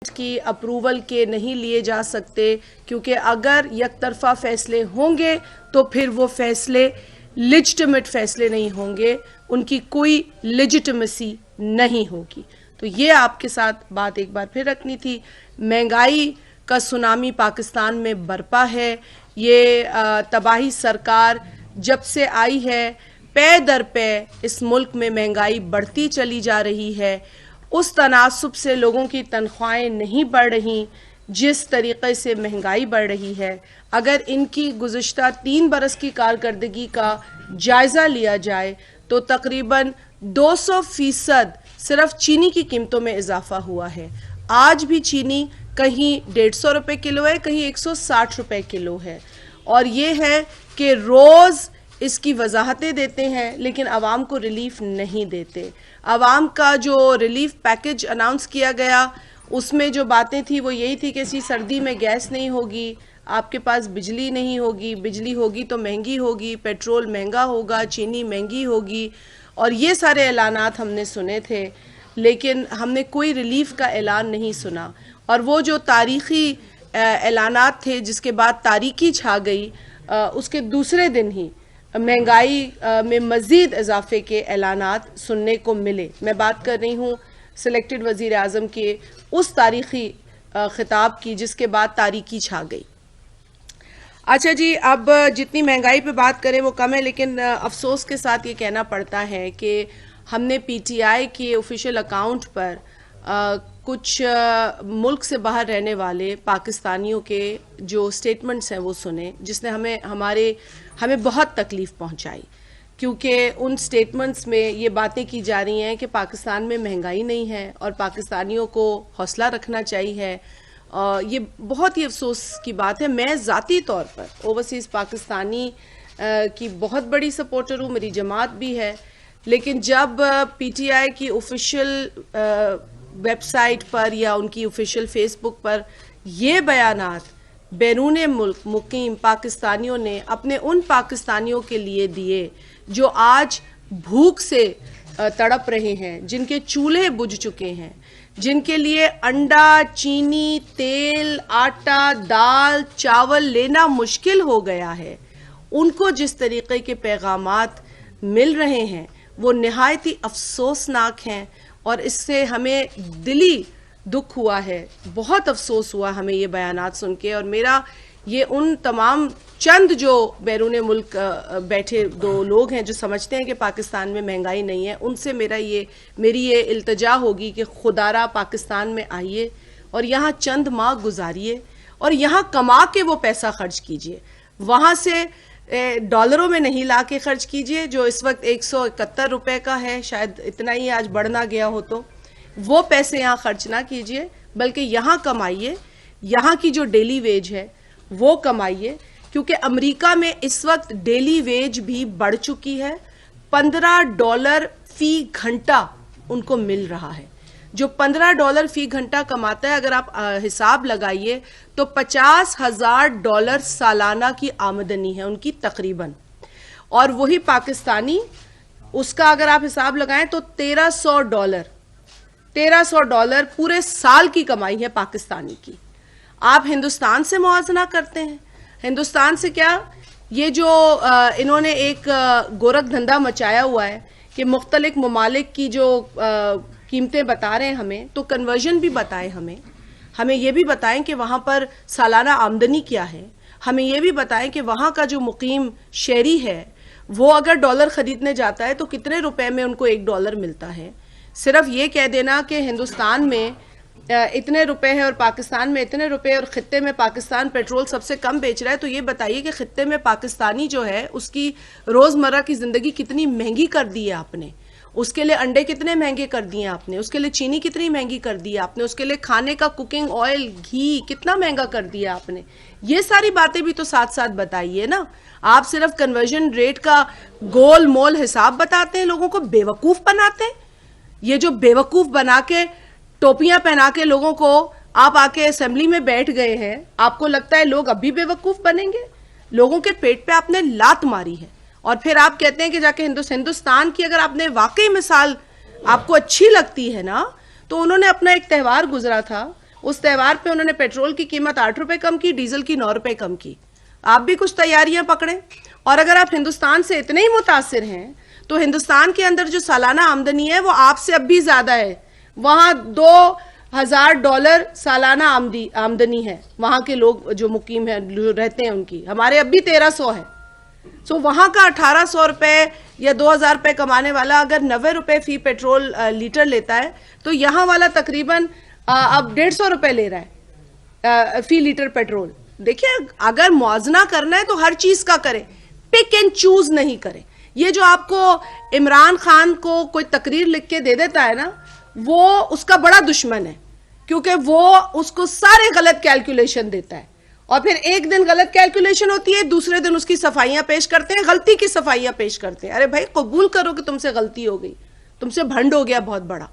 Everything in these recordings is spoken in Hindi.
की अप्रूवल के नहीं लिए जा सकते, क्योंकि अगर यकतरफा फैसले होंगे तो फिर वो फैसले लेजिटिमेट फैसले नहीं होंगे, उनकी कोई लेजिटिमेसी नहीं होगी। तो ये आपके साथ बात एक बार फिर रखनी थी। महंगाई का सुनामी पाकिस्तान में बरपा है। ये तबाही सरकार जब से आई है, पे दर पे इस मुल्क में महंगाई बढ़ती चली जा रही है। उस तनासुब से लोगों की तनख्वाहें नहीं बढ़ रही जिस तरीक़े से महंगाई बढ़ रही है। अगर इनकी गुज़िश्ता 3 बरस की कारकर्दगी का जायज़ा लिया जाए तो तकरीबन 200% सिर्फ चीनी की कीमतों में इजाफा हुआ है। आज भी चीनी कहीं 150 रुपये किलो है, कहीं 160 रुपये किलो है। और ये है कि रोज़ इसकी वजाहतें देते हैं लेकिन आवाम को रिलीफ नहीं देते। आवाम का जो रिलीफ पैकेज अनाउंस किया गया उसमें जो बातें थी वो यही थी कि इसी सर्दी में गैस नहीं होगी, आपके पास बिजली नहीं होगी, बिजली होगी तो महंगी होगी, पेट्रोल महंगा होगा, चीनी महंगी होगी, और ये सारे ऐलानात हमने सुने थे। लेकिन हमने कोई रिलीफ का ऐलान नहीं सुना। और वो जो तारीख़ी ऐलानात थे जिसके बाद तारीकी छा गई, उसके दूसरे दिन ही महंगाई में मज़ीद इजाफे के ऐलानात सुनने को मिले। मैं बात कर रही हूँ सिलेक्टेड वज़ीर आज़म के उस तारीख़ी ख़िताब की जिसके बाद तारीकी छा गई। अच्छा जी, अब जितनी महंगाई पे बात करें वो कम है, लेकिन अफसोस के साथ ये कहना पड़ता है कि हमने पीटीआई के ऑफिशियल अकाउंट पर कुछ मुल्क से बाहर रहने वाले पाकिस्तानियों के जो स्टेटमेंट्स हैं वो सुने, जिसने हमें बहुत तकलीफ़ पहुंचाई। क्योंकि उन स्टेटमेंट्स में ये बातें की जा रही हैं कि पाकिस्तान में महंगाई नहीं है और पाकिस्तानियों को हौसला रखना चाहिए। ये बहुत ही अफसोस की बात है। मैं ज़ाती तौर पर ओवरसीज़ पाकिस्तानी की बहुत बड़ी सपोर्टर हूँ, मेरी जमात भी है। लेकिन जब पीटीआई की ऑफिशियल वेबसाइट पर या उनकी ऑफिशियल फेसबुक पर ये बयानात बैरून मुल्क मुकीम पाकिस्तानियों ने अपने उन पाकिस्तानियों के लिए दिए जो आज भूख से तड़प रहे हैं, जिनके चूल्हे बुझ चुके हैं, जिनके लिए अंडा, चीनी, तेल, आटा, दाल, चावल लेना मुश्किल हो गया है, उनको जिस तरीके के पैगामात मिल रहे हैं वो निहायत ही अफसोसनाक हैं। और इससे हमें दिली दुख हुआ है, बहुत अफसोस हुआ हमें ये बयानात सुन के। और मेरा ये उन तमाम चंद जो बैरून मुल्क बैठे दो लोग हैं जो समझते हैं कि पाकिस्तान में महंगाई नहीं है, उनसे मेरी ये इल्तजा होगी कि खुदारा पाकिस्तान में आइए और यहाँ चंद माह गुजारिए और यहाँ कमा के वो पैसा खर्च कीजिए। वहाँ से डॉलरों में नहीं ला के खर्च कीजिए, जो इस वक्त 171 रुपये का है, शायद इतना ही आज बढ़ना गया हो, तो वो पैसे यहाँ खर्च ना कीजिए, बल्कि यहाँ कमाइए, यहाँ की जो डेली वेज है वो कमाइए। क्योंकि अमेरिका में इस वक्त डेली वेज भी बढ़ चुकी है। $15 फी घंटा उनको मिल रहा है। जो $15 फी घंटा कमाता है, अगर आप हिसाब लगाइए तो $50,000 सालाना की आमदनी है उनकी तकरीबन। और वही पाकिस्तानी, उसका अगर आप हिसाब लगाएं तो $1300 पूरे साल की कमाई है पाकिस्तानी की। आप हिंदुस्तान से मुआवजा करते हैं, हिंदुस्तान से क्या, ये जो इन्होंने एक गोरख धंधा मचाया हुआ है कि मुख्तलिफ ममालिक की जो कीमतें बता रहे हैं हमें, तो कन्वर्जन भी बताएं हमें ये भी बताएं कि वहाँ पर सालाना आमदनी क्या है। हमें ये भी बताएं कि वहाँ का जो मुकीम शहरी है वो अगर डॉलर ख़रीदने जाता है तो कितने रुपए में उनको $1 मिलता है। सिर्फ ये कह देना कि हिंदुस्तान में इतने रुपए हैं और पाकिस्तान में इतने रुपए और ख़ित्ते में पाकिस्तान पेट्रोल सबसे कम बेच रहा है, तो ये बताइए कि ख़ित्ते में पाकिस्तानी जो है उसकी रोज़मर्रा की ज़िंदगी कितनी महंगी कर दी है आपने। उसके लिए अंडे कितने महंगे कर दिए आपने, उसके लिए चीनी कितनी महंगी कर दी है आपने, उसके लिए खाने का कुकिंग ऑयल, घी कितना महंगा कर दिया आपने। ये सारी बातें भी तो साथ साथ बताइए ना। आप सिर्फ कन्वर्जन रेट का गोल मोल हिसाब बताते हैं, लोगों को बेवकूफ़ बनाते हैं। ये जो बेवकूफ़ बना के टोपियां पहना के लोगों को आप आके असेंबली में बैठ गए हैं, आपको लगता है लोग अभी बेवकूफ़ बनेंगे? लोगों के पेट पे आपने लात मारी है और फिर आप कहते हैं कि जाके हिंदुस्तान की अगर आपने वाकई मिसाल आपको अच्छी लगती है ना, तो उन्होंने अपना एक त्यौहार गुजरा था, उस त्यौहार पे उन्होंने पेट्रोल की कीमत 8 रुपए कम की, डीजल की 9 रुपए कम की। आप भी कुछ तैयारियां पकड़ें। और अगर आप हिंदुस्तान से इतने ही मुतासिर हैं तो हिंदुस्तान के अंदर जो सालाना आमदनी है वो आपसे अब भी ज्यादा है। वहां $2000 सालाना आमदनी है वहां के लोग जो मुकीम है, जो रहते हैं उनकी। हमारे अब भी 1300 है। सो वहां का 1800 रुपए या 2000 रुपए कमाने वाला अगर 90 रुपए फी पेट्रोल लीटर लेता है तो यहाँ वाला तकरीबन अब 150 रुपए ले रहा है फी लीटर पेट्रोल। देखिए, अगर मुआवजा करना है तो हर चीज का करें, पिक एंड चूज नहीं करें। ये जो आपको इमरान खान को कोई तकरीर लिख के दे देता है ना, वो उसका बड़ा दुश्मन है, क्योंकि वो उसको सारे गलत कैलकुलेशन देता है और फिर एक दिन गलत कैलकुलेशन होती है, दूसरे दिन उसकी सफाइयां पेश करते हैं, गलती की सफाइयां पेश करते हैं। अरे भाई, कबूल करो कि तुमसे गलती हो गई, तुमसे भंड हो गया बहुत बड़ा।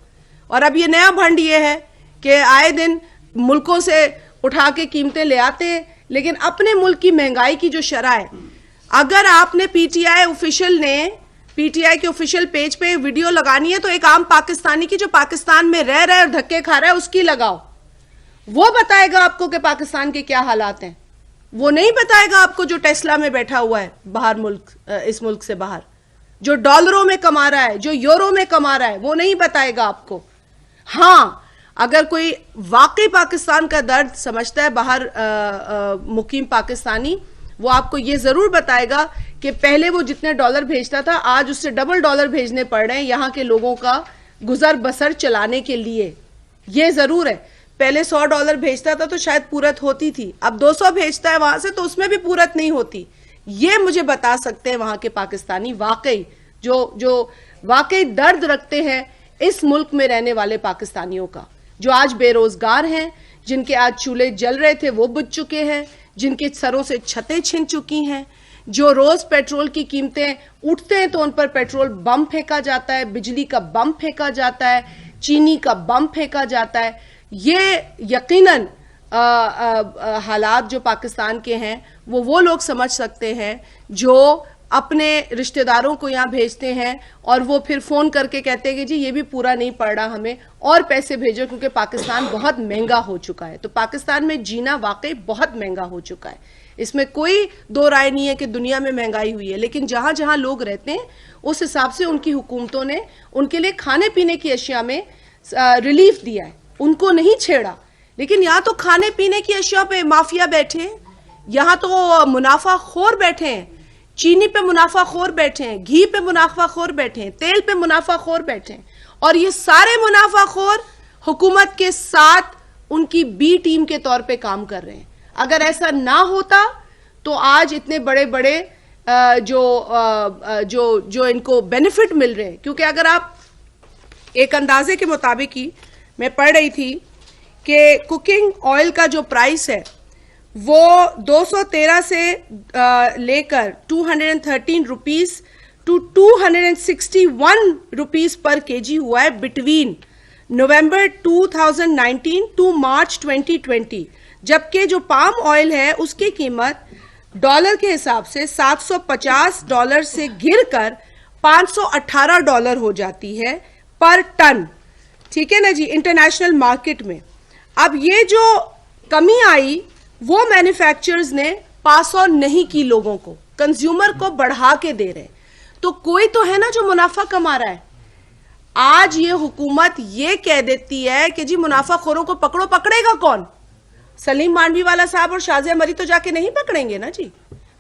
और अब ये नया भंड ये है कि आए दिन मुल्कों से उठा के कीमतें ले आते हैं, लेकिन अपने मुल्क की महंगाई की जो शरह है, अगर आपने पीटीआई के ऑफिशियल पेज पे वीडियो लगानी है तो एक आम पाकिस्तानी की जो पाकिस्तान में रह रहा है और धक्के खा रहा है उसकी लगाओ। वो बताएगा आपको कि पाकिस्तान के क्या हालात हैं। वो नहीं बताएगा आपको जो टेस्ला में बैठा हुआ है बाहर मुल्क, इस मुल्क से बाहर, जो डॉलरों में कमा रहा है, जो यूरो में कमा रहा है, वो नहीं बताएगा आपको। हाँ, अगर कोई वाकई पाकिस्तान का दर्द समझता है बाहर मुकीम पाकिस्तानी, वो आपको ये जरूर बताएगा कि पहले वो जितने डॉलर भेजता था आज उससे डबल डॉलर भेजने पड़ रहे हैं यहाँ के लोगों का गुजर बसर चलाने के लिए। ये जरूर है, पहले $100 भेजता था तो शायद पूरत होती थी, अब 200 भेजता है वहां से तो उसमें भी पूरत नहीं होती। ये मुझे बता सकते हैं वहां के पाकिस्तानी वाकई जो वाकई दर्द रखते हैं इस मुल्क में रहने वाले पाकिस्तानियों का, जो आज बेरोजगार हैं, जिनके आज चूल्हे जल रहे थे वो बुझ चुके हैं, जिनके सरों से छतें छिन चुकी हैं, जो रोज पेट्रोल की कीमतें उठते हैं तो उन पर पेट्रोल बम फेंका जाता है, बिजली का बम फेंका जाता है, चीनी का बम फेंका जाता है। ये यकीनन हालात जो पाकिस्तान के हैं वो लोग समझ सकते हैं जो अपने रिश्तेदारों को यहाँ भेजते हैं और वो फिर फोन करके कहते हैं कि जी ये भी पूरा नहीं पड़ रहा, हमें और पैसे भेजो, क्योंकि पाकिस्तान बहुत महंगा हो चुका है। तो पाकिस्तान में जीना वाकई बहुत महंगा हो चुका है, इसमें कोई दो राय नहीं है कि दुनिया में महंगाई हुई है, लेकिन जहां जहां लोग रहते हैं उस हिसाब से उनकी हुकूमतों ने उनके लिए खाने पीने की अशिया में रिलीफ दिया है, उनको नहीं छेड़ा। लेकिन यहाँ तो खाने पीने की अशिया पे माफिया बैठे हैं, यहाँ तो मुनाफाखोर बैठे हैं, चीनी पे मुनाफाखोर बैठे हैं, घी पे मुनाफाखोर बैठे हैं, तेल पे मुनाफाखोर बैठे हैं, और ये सारे मुनाफाखोर हुकूमत के साथ उनकी बी टीम के तौर पे काम कर रहे हैं। अगर ऐसा ना होता तो आज इतने बड़े बड़े जो इनको बेनिफिट मिल रहे हैं, क्योंकि अगर आप एक अंदाजे के मुताबिक ही मैं पढ़ रही थी कि कुकिंग ऑयल का जो प्राइस है वो 213 से लेकर 213 rupees to 261 rupees per KG हुआ है बिटवीन नवंबर 2019 टू मार्च 2020, जबकि जो पाम ऑयल है उसकी कीमत डॉलर के हिसाब से $750 से गिरकर $518 हो जाती है पर टन। ठीक है ना जी, इंटरनेशनल मार्केट में। अब ये जो कमी आई वो मैन्युफैक्चरर्स ने पास ऑन नहीं की, लोगों को, कंज्यूमर को बढ़ा के दे रहे। तो कोई तो है ना जो मुनाफा कमा रहा है। आज ये हुकूमत ये कह देती है कि जी मुनाफाखोरों को पकड़ो, पकड़ेगा कौन? सलीम मांडवी वाला साहब और शाजिया मरी तो जाके नहीं पकड़ेंगे ना जी,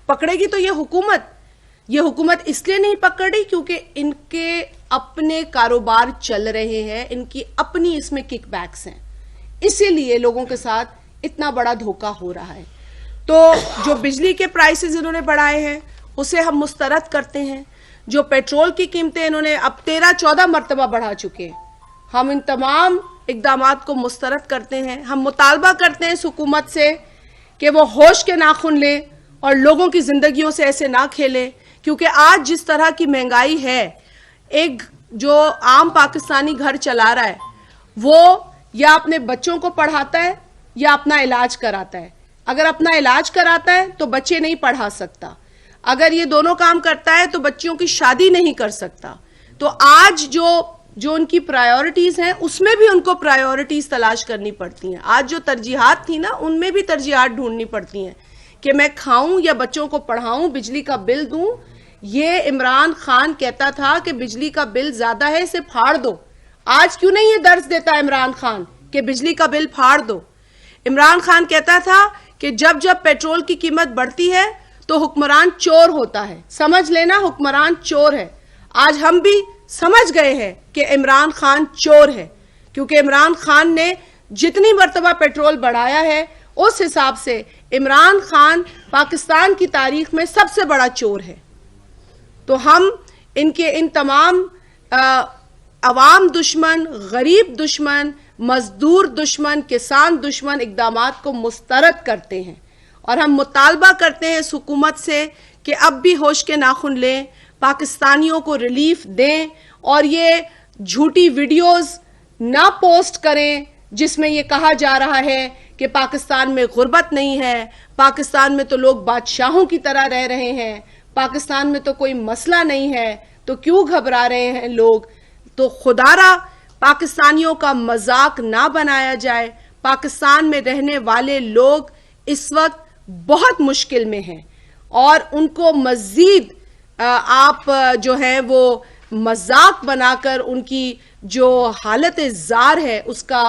पकड़ेगी तो ये हुकूमत इसलिए नहीं पकड़ रही क्योंकि इनके अपने कारोबार चल रहे हैं, इनकी अपनी इसमें किकबैक्स हैं, इसीलिए लोगों के साथ इतना बड़ा धोखा हो रहा है। तो जो बिजली के प्राइसेस इन्होंने बढ़ाए हैं उसे हम मुस्तरद करते हैं। जो पेट्रोल की कीमतें इन्होंने अब 13-14 मरतबा बढ़ा चुके हैं, हम इन तमाम इक़दामात को मुस्तरद करते हैं। हम मुतालबा करते हैं इस हुकूमत से कि वो होश के नाखून ले और लोगों की जिंदगियों से ऐसे ना खेले, क्योंकि आज जिस तरह की महंगाई है, एक जो आम पाकिस्तानी घर चला रहा है वो या अपने बच्चों को पढ़ाता है या अपना इलाज कराता है। अगर अपना इलाज कराता है तो बच्चे नहीं पढ़ा सकता, अगर ये दोनों काम करता है तो बच्चियों की शादी नहीं कर सकता। तो आज जो जो उनकी प्रायोरिटीज हैं उसमें भी उनको प्रायोरिटीज तलाश करनी पड़ती हैं। आज जो तरजीहात थी ना, उनमें भी तरजीहात ढूंढनी पड़ती हैं कि मैं खाऊं या बच्चों को पढ़ाऊं, बिजली का बिल दूं। ये इमरान खान कहता था कि बिजली का बिल ज्यादा है, इसे फाड़ दो। आज क्यों नहीं ये दर्ज देता इमरान खान कि बिजली का बिल फाड़ दो? इमरान खान कहता था कि जब जब पेट्रोल की कीमत बढ़ती है तो हुक्मरान चोर होता है। समझ लेना, हुक्मरान चोर है। आज हम भी समझ गए हैं कि इमरान खान चोर है, क्योंकि इमरान खान ने जितनी मर्तबा पेट्रोल बढ़ाया है उस हिसाब से इमरान खान पाकिस्तान की तारीख में सबसे बड़ा चोर है। तो हम इनके इन तमाम अवाम दुश्मन, गरीब दुश्मन, मजदूर दुश्मन, किसान दुश्मन इकदामात को मुस्तरद करते हैं और हम मुतालबा करते हैं इस हुकूमत से कि अब भी होश के नाखून लें, पाकिस्तानियों को रिलीफ दें और ये झूठी वीडियोस ना पोस्ट करें जिसमें ये कहा जा रहा है कि पाकिस्तान में गुर्बत नहीं है, पाकिस्तान में तो लोग बादशाहों की तरह रह रहे हैं, पाकिस्तान में तो कोई मसला नहीं है, तो क्यों घबरा रहे हैं लोग। तो खुदारा पाकिस्तानियों का मजाक ना बनाया जाए। पाकिस्तान में रहने वाले लोग इस वक्त बहुत मुश्किल में हैं और उनको मजीद आप जो है वो मजाक बनाकर उनकी जो हालत जार है उसका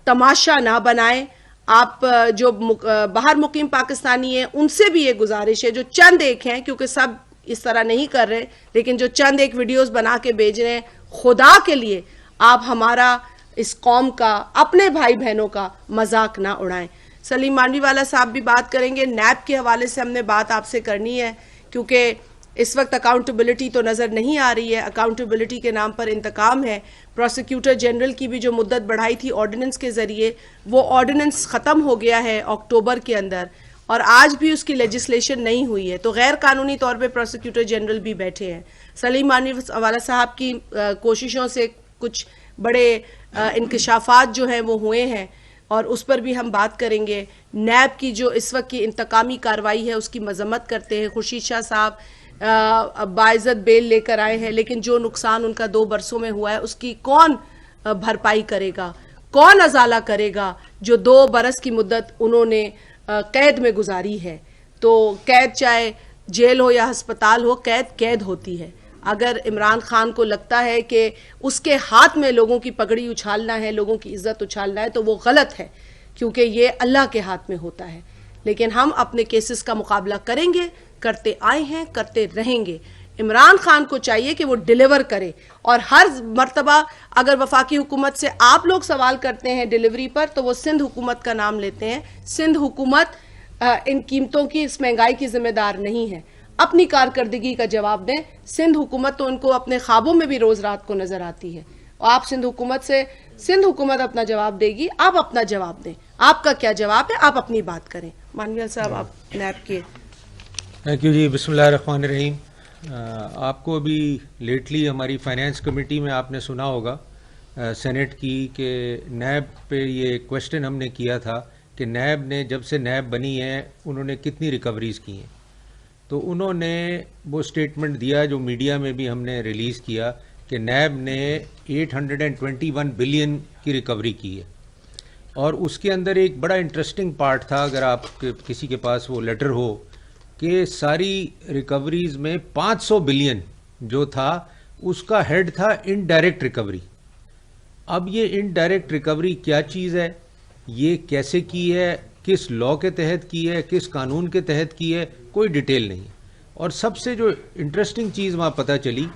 तमाशा ना बनाएं। आप जो बाहर मुकीम पाकिस्तानी हैं उनसे भी ये गुजारिश है, जो चंद एक हैं, क्योंकि सब इस तरह नहीं कर रहे, लेकिन जो चंद एक वीडियोस बना के भेज रहे हैं, खुदा के लिए आप हमारा, इस कौम का, अपने भाई बहनों का मजाक ना उड़ाएं। सलीम मांडवीवाला साहब भी बात करेंगे। नैब के हवाले से हमने बात आपसे करनी है, क्योंकि इस वक्त अकाउंटेबिलिटी तो नज़र नहीं आ रही है, अकाउंटेबिलिटी के नाम पर इंतकाम है। प्रोसिक्यूटर जनरल की भी जो मुद्दत बढ़ाई थी ऑर्डिनेंस के ज़रिए, वो ऑर्डिनेंस ख़त्म हो गया है अक्टूबर के अंदर और आज भी उसकी लेजिस्लेशन नहीं हुई है, तो गैर कानूनी तौर पे प्रोसिक्यूटर जनरल भी बैठे हैं। सलीम मांडवीवाला साहब की कोशिशों से कुछ बड़े इंकशाफात जो हैं वो हुए हैं और उस पर भी हम बात करेंगे। नैब की जो इस वक्त की इंतकामी कार्रवाई है उसकी मजम्मत करते हैं। खुर्शीद शाह साहब बाइज्जत बेल लेकर आए हैं, लेकिन जो नुकसान उनका 2 बरसों में हुआ है उसकी कौन भरपाई करेगा, कौन अजाला करेगा? जो 2 बरस की मुद्दत उन्होंने कैद में गुजारी है। तो कैद चाहे जेल हो या अस्पताल हो, कैद कैद होती है। अगर इमरान खान को लगता है कि उसके हाथ में लोगों की पगड़ी उछालना है, लोगों की इज्जत उछालना है, तो वो गलत है, क्योंकि ये अल्लाह के हाथ में होता है। लेकिन हम अपने केसेस का मुकाबला करेंगे, करते आए हैं, करते रहेंगे। इमरान खान को चाहिए कि वो डिलीवर करे और हर मर्तबा अगर वफाकी हुकूमत से आप लोग सवाल करते हैं डिलीवरी पर, तो वो सिंध हुकूमत का नाम लेते हैं। सिंध हुकूमत इन कीमतों की, इस महंगाई की जिम्मेदार नहीं है। अपनी कारकर्दगी का जवाब दें। सिंध हुकूमत तो उनको अपने ख्वाबों में भी रोज रात को नजर आती है और आप सिंध हुकूमत से, सिंध हुकूमत अपना जवाब देगी, आप अपना जवाब दें। आपका क्या जवाब है, आप अपनी बात करें। मानवीय साहब, आप नैब के। थैंक यू जी। बिस्मिल्लाहिर्रहमानिर्रहीम। आपको अभी लेटली हमारी फाइनेंस कमेटी में आपने सुना होगा सेनेट की कि नैब पे ये क्वेश्चन हमने किया था कि नैब ने जब से नैब बनी है उन्होंने कितनी रिकवरीज़ की हैं। तो उन्होंने वो स्टेटमेंट दिया जो मीडिया में भी हमने रिलीज़ किया कि नैब ने 821 बिलियन की रिकवरी की है। और उसके अंदर एक बड़ा इंटरेस्टिंग पार्ट था, अगर आप किसी के पास वो लेटर हो, कि सारी रिकवरीज में 500 बिलियन जो था उसका हेड था इनडायरेक्ट रिकवरी। अब ये इनडायरेक्ट रिकवरी क्या चीज़ है, ये कैसे की है, किस लॉ के तहत की है, किस कानून के तहत की है, कोई डिटेल नहीं। और सबसे जो इंटरेस्टिंग चीज़ वहाँ पता चली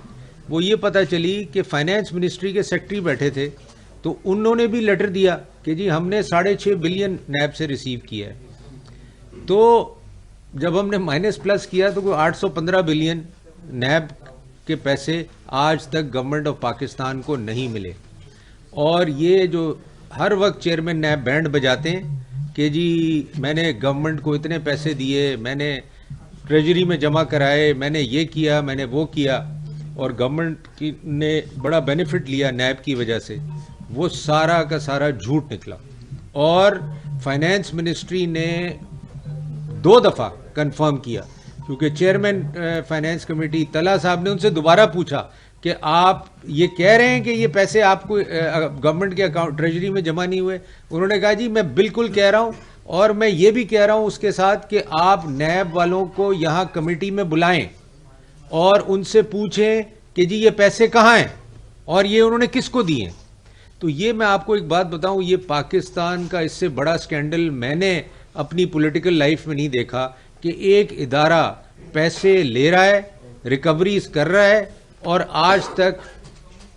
वो ये पता चली कि फाइनेंस मिनिस्ट्री के सेक्रेटरी बैठे थे, तो उन्होंने भी लेटर दिया कि जी हमने 6.5 बिलियन नैब से रिसीव किया है। तो जब हमने माइनस प्लस किया तो कोई 815 बिलियन नैब के पैसे आज तक गवर्नमेंट ऑफ पाकिस्तान को नहीं मिले। और ये जो हर वक्त चेयरमैन नैब बैंड बजाते हैं कि जी मैंने गवर्नमेंट को इतने पैसे दिए, मैंने ट्रेजरी में जमा कराए, मैंने ये किया, मैंने वो किया, और गवर्नमेंट की ने बड़ा बेनिफिट लिया नैब की वजह से, वो सारा का सारा झूठ निकला। और फाइनेंस मिनिस्ट्री ने 2 दफ़ा कंफर्म किया, क्योंकि चेयरमैन फाइनेंस कमेटी तला साहब ने उनसे दोबारा पूछा कि आप ये कह रहे हैं कि ये पैसे आपको गवर्नमेंट के अकाउंट ट्रेजरी में जमा नहीं हुए। उन्होंने कहा जी मैं बिल्कुल कह रहा हूँ, और मैं ये भी कह रहा हूँ उसके साथ कि आप नैब वालों को यहाँ कमेटी में बुलाएं और उनसे पूछें कि जी ये पैसे कहाँ हैं और ये उन्होंने किसको दिए। तो ये मैं आपको एक बात बताऊं, ये पाकिस्तान का इससे बड़ा स्कैंडल मैंने अपनी पॉलिटिकल लाइफ में नहीं देखा कि एक इदारा पैसे ले रहा है, रिकवरीज कर रहा है, और आज तक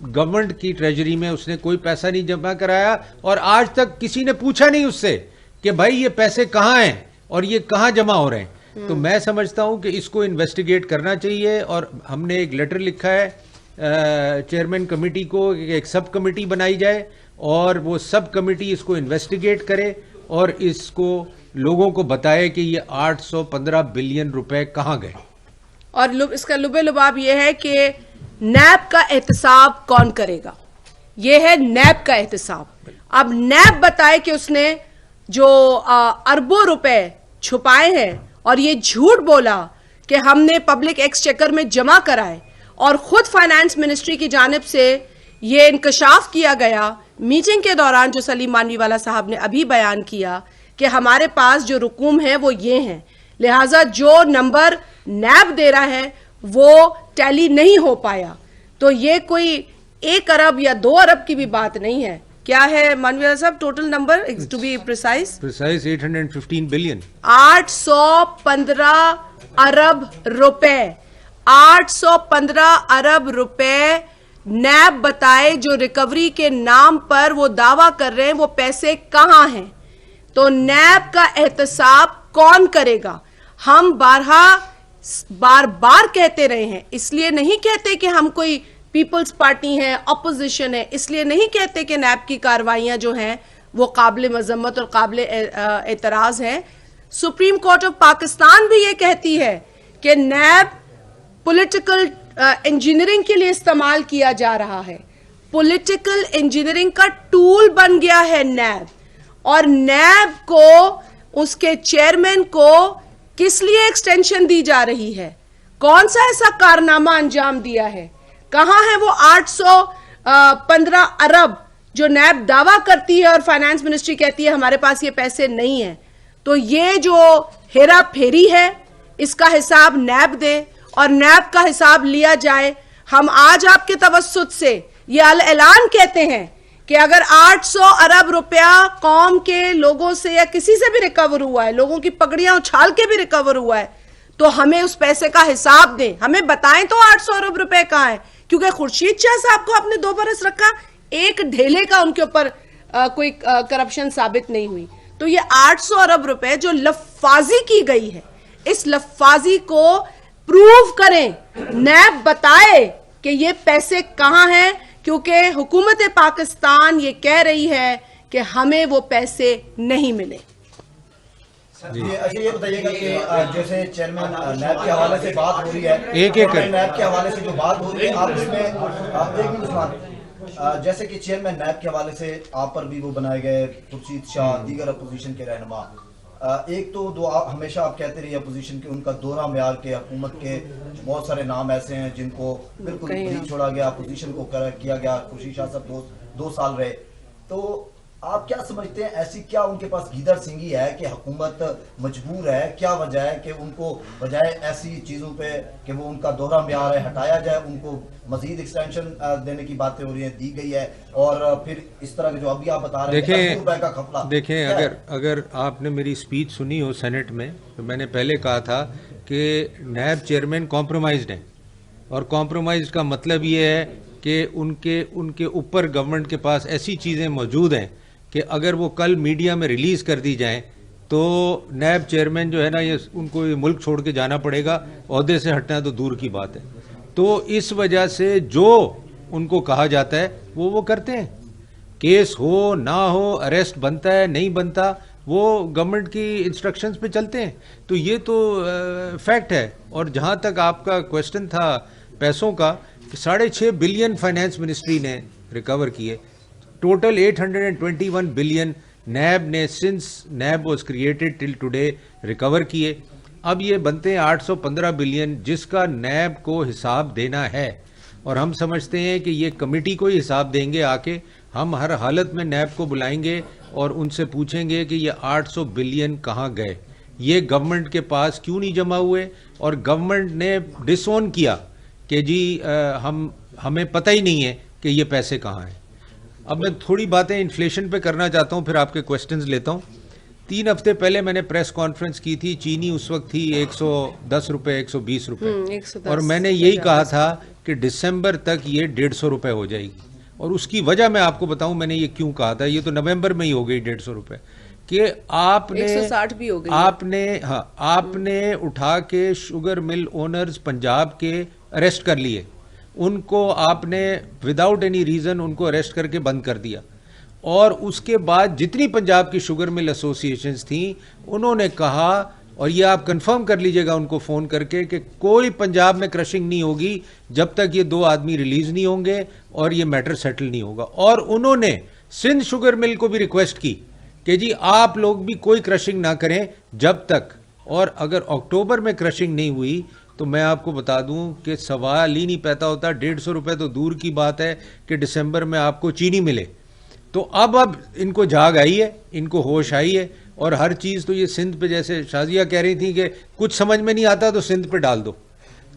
गवर्नमेंट की ट्रेजरी में उसने कोई पैसा नहीं जमा कराया, और आज तक किसी ने पूछा नहीं उससे कि भाई ये पैसे कहाँ हैं और ये कहाँ जमा हो रहे हैं। तो मैं समझता हूं कि इसको इन्वेस्टिगेट करना चाहिए, और हमने एक लेटर लिखा है चेयरमैन कमेटी को, एक सब कमेटी बनाई जाए और वो सब कमेटी इसको इन्वेस्टिगेट करे और इसको लोगों को बताए कि ये 815 बिलियन रुपए कहाँ गए। और इसका लुबे लुबाब ये है कि नैब का एहतसाब कौन करेगा, ये है नैब का एहतसाब। अब नैब बताए कि उसने जो अरबों रुपए छुपाए हैं और ये झूठ बोला कि हमने पब्लिक एक्सचेकर में जमा कराए, और खुद फाइनेंस मिनिस्ट्री की जानिब से ये इंकशाफ किया गया मीटिंग के दौरान, जो सलीम मानवीवाला साहब ने अभी बयान किया कि हमारे पास जो रुकूम है वो ये हैं, लिहाजा जो नंबर नैब दे रहा है वो टैली नहीं हो पाया। तो ये कोई 1 अरब या 2 अरब की भी बात नहीं है। क्या है मानवीवाला साहब total number, to be precise 815 billion, 815 अरब रुपए, 815 अरब रुपए नैब बताए जो रिकवरी के नाम पर वो दावा कर रहे हैं, वो पैसे कहां हैं। तो नैब का एहतसाब कौन करेगा। हम बार बार कहते रहे हैं, इसलिए नहीं कहते कि हम कोई पीपल्स पार्टी है, अपोजिशन है, इसलिए नहीं कहते कि नैब की कार्रवाइयां जो हैं वो काबिल मजम्मत और काबिल एतराज हैं। सुप्रीम कोर्ट ऑफ पाकिस्तान भी ये कहती है कि नैब पॉलिटिकल इंजीनियरिंग के लिए इस्तेमाल किया जा रहा है, पॉलिटिकल इंजीनियरिंग का टूल बन गया है नैब। और नैब को, उसके चेयरमैन को किस लिए एक्सटेंशन दी जा रही है, कौन सा ऐसा कारनामा अंजाम दिया है, कहां है वो 815 अरब जो नैब दावा करती है और फाइनेंस मिनिस्ट्री कहती है हमारे पास ये पैसे नहीं है। तो ये जो हेरा फेरी है इसका हिसाब नैब दे और नैब का हिसाब लिया जाए। हम आज आपके तवस्सुत से ये ऐलान कहते हैं कि अगर 800 अरब रुपया कौम के लोगों से या किसी से भी रिकवर हुआ है, लोगों की पगड़ियां उछाल के भी रिकवर हुआ है, तो हमें उस पैसे का हिसाब दें, हमें बताएं तो 800 अरब रुपए कहां है। क्योंकि खुर्शीद शाह साहब को आपने 2 बरस रखा, एक ढेले का उनके ऊपर कोई करप्शन साबित नहीं हुई। तो ये 800 अरब रुपए जो लफ्फाजी की गई है, इस लफ्फाजी को प्रूव करें, नैब बताए कि ये पैसे कहां हैं, क्योंकि हुकूमत पाकिस्तान ये कह रही है कि हमें वो पैसे नहीं मिले। अच्छा ये बताइएगा कि जैसे चेयरमैन नैब के हवाले से बात हो रही है, एक नैब के हवाले से जो बात हो रही है, आप इसमें एक मिनट, जैसे कि चेयरमैन नैब के हवाले से आप पर भी वो बनाए गए खुर्शीद शाह, दीगर अपोजिशन के रहनुमा, एक तो दो हमेशा आप कहते रहिए अपोजिशन के, उनका दोहरा म्यार के हुकूमत के बहुत सारे नाम ऐसे हैं जिनको बिल्कुल नहीं छोड़ा गया, अपोजिशन को किया गया। खुर्शीद शाह साहब 2 साल रहे। तो आप क्या समझते हैं, ऐसी क्या उनके पास गीदड़ सिंगी है कि हुकूमत मजबूर है, क्या वजह है कि उनको बजाय ऐसी चीजों पे कि वो उनका दोहरा म्यार है हटाया जाए, उनको मजीद एक्सटेंशन देने की बातें हो रही हैं, दी गई है, और फिर इस तरह के जो अभी आप बता रहे हैं का खपला। देखें, अगर आपने मेरी स्पीच सुनी हो सेनेट में, तो मैंने पहले कहा था कि नैब चेयरमैन कॉम्प्रोमाइज्ड हैं, और कॉम्प्रोमाइज का मतलब ये है कि उनके ऊपर गवर्नमेंट के पास ऐसी चीज़ें मौजूद हैं कि अगर वो कल मीडिया में रिलीज़ कर दी जाएं तो नैब चेयरमैन जो है ना, ये उनको ये मुल्क छोड़ के जाना पड़ेगा, ओहदे से हटना तो दूर की बात है। तो इस वजह से जो उनको कहा जाता है वो करते हैं। केस हो ना हो, अरेस्ट बनता है नहीं बनता, वो गवर्नमेंट की इंस्ट्रक्शंस पे चलते हैं। तो ये तो फैक्ट है। और जहाँ तक आपका क्वेश्चन था पैसों का, 6.5 बिलियन फाइनेंस मिनिस्ट्री ने रिकवर किए, टोटल 821 बिलियन नैब ने since NAB was created till today recover किए। अब ये बनते हैं 815 बिलियन जिसका नैब को हिसाब देना है। और हम समझते हैं कि ये कमेटी को ही हिसाब देंगे आके। हम हर हालत में नैब को बुलाएंगे और उनसे पूछेंगे कि ये 800 बिलियन कहाँ गए, ये गवर्नमेंट के पास क्यों नहीं जमा हुए, और गवर्नमेंट ने डिसओन किया कि जी हमें पता ही नहीं है कि ये पैसे कहाँ हैं। अब मैं थोड़ी बातें इन्फ्लेशन पे करना चाहता हूँ, फिर आपके क्वेश्चंस लेता हूँ। 3 हफ्ते पहले मैंने प्रेस कॉन्फ्रेंस की थी, चीनी उस वक्त थी 110 रुपये 120 रुपये, 110 और मैंने यही कहा था कि दिसंबर तक ये 150 रुपये हो जाएगी। और उसकी वजह मैं आपको बताऊं मैंने ये क्यों कहा था, ये तो नवंबर में ही हो गई 150 रुपये, कि आपने 160 भी हो गई, आपने उठा के शुगर मिल ओनर्स पंजाब के अरेस्ट कर लिए, उनको आपने विदाउट एनी रीजन उनको अरेस्ट करके बंद कर दिया। और उसके बाद जितनी पंजाब की शुगर मिल एसोसिएशंस थी उन्होंने कहा, और ये आप कंफर्म कर लीजिएगा उनको फ़ोन करके, कि कोई पंजाब में क्रशिंग नहीं होगी जब तक ये 2 आदमी रिलीज नहीं होंगे और ये मैटर सेटल नहीं होगा। और उन्होंने सिंध शुगर मिल को भी रिक्वेस्ट की कि जी आप लोग भी कोई क्रशिंग ना करें जब तक, और अगर अक्टूबर में क्रशिंग नहीं हुई तो मैं आपको बता दूं कि सवाल ही नहीं पैदा होता। 150 रुपये तो दूर की बात है कि दिसंबर में आपको चीनी मिले। तो अब इनको जाग आई है, इनको होश आई है, और हर चीज़ तो ये सिंध पे, जैसे शाजिया कह रही थी कि कुछ समझ में नहीं आता तो सिंध पे डाल दो।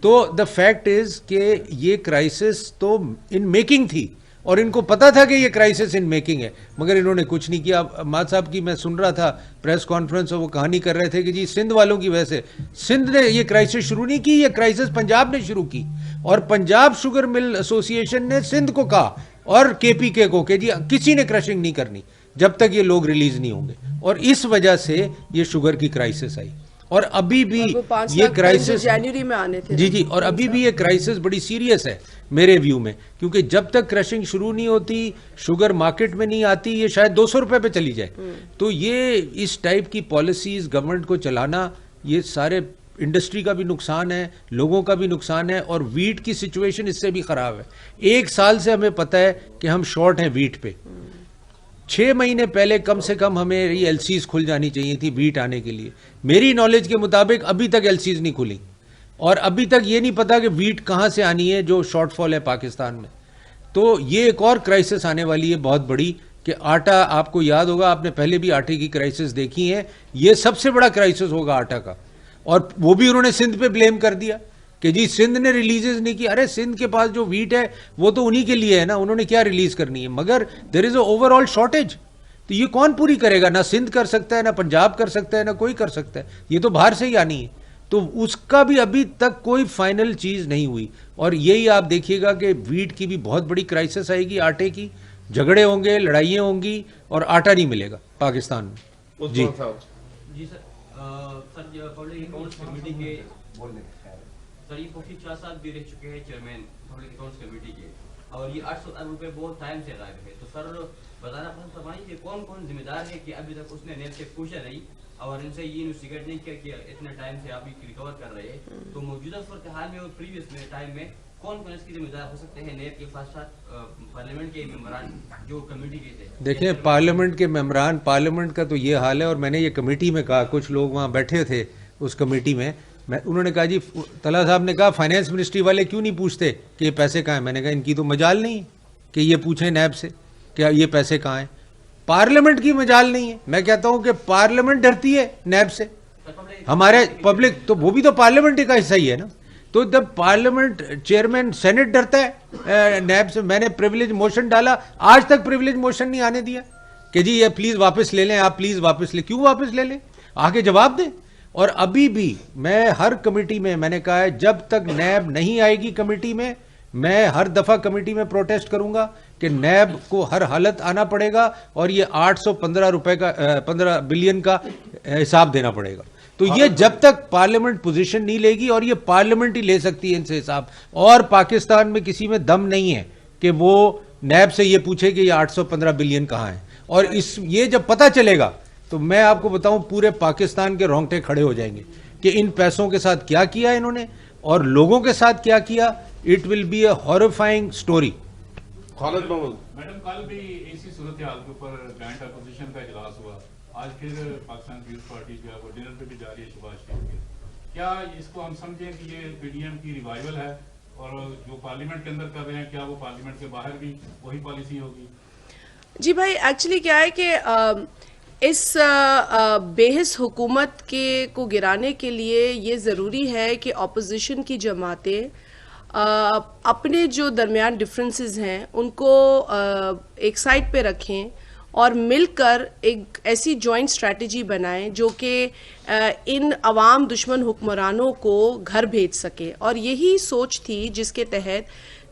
तो द फैक्ट इज कि ये क्राइसिस तो इन मेकिंग थी और इनको पता था कि ये क्राइसिस इन मेकिंग है, मगर इन्होंने कुछ नहीं किया। माद साहब की मैं सुन रहा था प्रेस कॉन्फ्रेंस और वो कहानी कर रहे थे कि जी सिंध वालों की वजह से, सिंध ने ये क्राइसिस शुरू नहीं की, ये क्राइसिस पंजाब ने शुरू की, और पंजाब शुगर मिल एसोसिएशन ने सिंध को कहा और केपीके को कि जी किसी ने क्रशिंग नहीं करनी जब तक ये लोग रिलीज नहीं होंगे, और इस वजह से ये शुगर की क्राइसिस आई। और अभी भी ये क्राइसिस जनवरी में आने थे जी, और अभी भी ये क्राइसिस बड़ी सीरियस है मेरे व्यू में, क्योंकि जब तक क्रशिंग शुरू नहीं होती, शुगर मार्केट में नहीं आती, ये शायद 200 रुपए पे चली जाए। तो ये इस टाइप की पॉलिसीज गवर्नमेंट को चलाना, ये सारे इंडस्ट्री का भी नुकसान है, लोगों का भी नुकसान है, और वीट की सिचुएशन इससे भी खराब है। 1 साल से हमें पता है कि हम शॉर्ट हैं वीट पे। 6 महीने पहले कम से कम हमें ये एलसीज खुल जानी चाहिए थी वीट आने के लिए। मेरी नॉलेज के मुताबिक अभी तक एलसीज नहीं खुली, और अभी तक ये नहीं पता कि वीट कहाँ से आनी है जो शॉर्टफॉल है पाकिस्तान में। तो ये एक और क्राइसिस आने वाली है बहुत बड़ी, कि आटा, आपको याद होगा, आपने पहले भी आटे की क्राइसिस देखी है, ये सबसे बड़ा क्राइसिस होगा आटा का। और वो भी उन्होंने सिंध पे ब्लेम कर दिया कि जी सिंध ने रिलीजेस नहीं की। अरे सिंध के पास जो वीट है वो तो उन्हीं के लिए है ना, उन्होंने क्या रिलीज करनी है, मगर there is a overall shortage. तो ये कौन पूरी करेगा? ना सिंध कर सकता है, ना पंजाब कर सकता है, ना कोई कर सकता है, ये तो बाहर से ही आनी है। तो उसका भी अभी तक कोई फाइनल चीज नहीं हुई, और यही आप देखिएगा कि वीट की भी बहुत बड़ी क्राइसिस आएगी, आटे की झगड़े होंगे, लड़ाइयाँ होंगी, और आटा नहीं मिलेगा पाकिस्तान में। जी सर, पब्लिक अकाउंट्स कमेटी के सर ये मुफ्ती शाह साहब भी रह चुके हैं चेयरमैन पब्लिक अकाउंट्स कमेटी के, और ये 800 अरब रुपए बहुत टाइम से गायब है। तो सर बताना पसंद फरमाइए कि कौन कौन जिम्मेदार है कि अभी तक उसने नेट से पूछा नहीं और इनसे ये इन्वेस्टिगेट नहीं किया कि इतने टाइम से आप रिकवर कर रहे हैं। तो मौजूदा सूरत हाल में और प्रीवियस में टाइम में कौन कौन इसके जिम्मेदार हो सकते हैं नेब के साथ पार्लियामेंट के मेंबरान जो कमेटी के थे? देखिए, पार्लियामेंट के मेंबरान, पार्लियामेंट का तो ये हाल है, और मैंने ये कमेटी में कहा, कुछ लोग वहाँ बैठे थे उस कमेटी में, उन्होंने कहा जी, तला साहब ने कहा फाइनेंस मिनिस्ट्री वाले क्यों नहीं पूछते कि ये पैसे कहाँ हैं? मैंने कहा इनकी तो मजाल नहीं है कि ये पूछें नैब से क्या ये पैसे कहाँ हैं। पार्लियामेंट की मजाल नहीं है। मैं कहता हूँ कि पार्लियामेंट डरती है नैब से, हमारे पब्लिक, तो वो भी तो पार्लियामेंट का हिस्सा ही है ना। तो जब पार्लियामेंट चेयरमैन सेनेट डरता है नैब से, मैंने प्रिविलेज मोशन डाला, आज तक प्रिविलेज मोशन नहीं आने दिया कि जी ये प्लीज वापस ले लें, आप प्लीज वापस ले। क्यों वापस ले लें? आके जवाब दें। और अभी भी मैं हर कमेटी में मैंने कहा है, जब तक नैब नहीं आएगी कमेटी में, मैं हर दफा कमेटी में प्रोटेस्ट करूंगा कि नैब को हर हालत आना पड़ेगा और ये 815 रुपए का 15 बिलियन का हिसाब देना पड़ेगा। तो ये जब तक पार्लियामेंट पोजीशन नहीं लेगी, और ये पार्लियामेंट ही ले सकती है इनसे हिसाब, और पाकिस्तान में किसी में दम नहीं है कि वो नैब से ये पूछे कि ये 815 बिलियन कहाँ है। और ये जब पता चलेगा तो मैं आपको बताऊं, पूरे पाकिस्तान के रोंगटे खड़े हो जाएंगे कि इन पैसों के साथ क्या किया इन्होंने और लोगों के साथ क्या किया। It will be a horrifying story. Khalid Mahmood madam, कल भी इसी सूरत हाल के ऊपर जॉइंट अपोजिशन का इजलास हुआ, आज फिर पाकिस्तान पीपल्स पार्टी जो है वो डिनर पे भी जा रही है शहबाज शरीफ के। क्या इसको हम समझें कि ये पीडीएम की रिवाइवल है और जो पार्लियामेंट के अंदर कर रहे हैं क्या वो पार्लियामेंट के बाहर भी वही पॉलिसी होगी? जी भाई, एक्चुअली क्या है कि इस बेहिस हुकूमत के को गिराने के लिए ये ज़रूरी है कि ऑपोजिशन की जमातें अपने जो दरमियान डिफरेंसेस हैं उनको एक साइड पे रखें और मिलकर एक ऐसी जॉइंट स्ट्रैटेजी बनाएं जो कि इन अवाम दुश्मन हुक्मरानों को घर भेज सके। और यही सोच थी जिसके तहत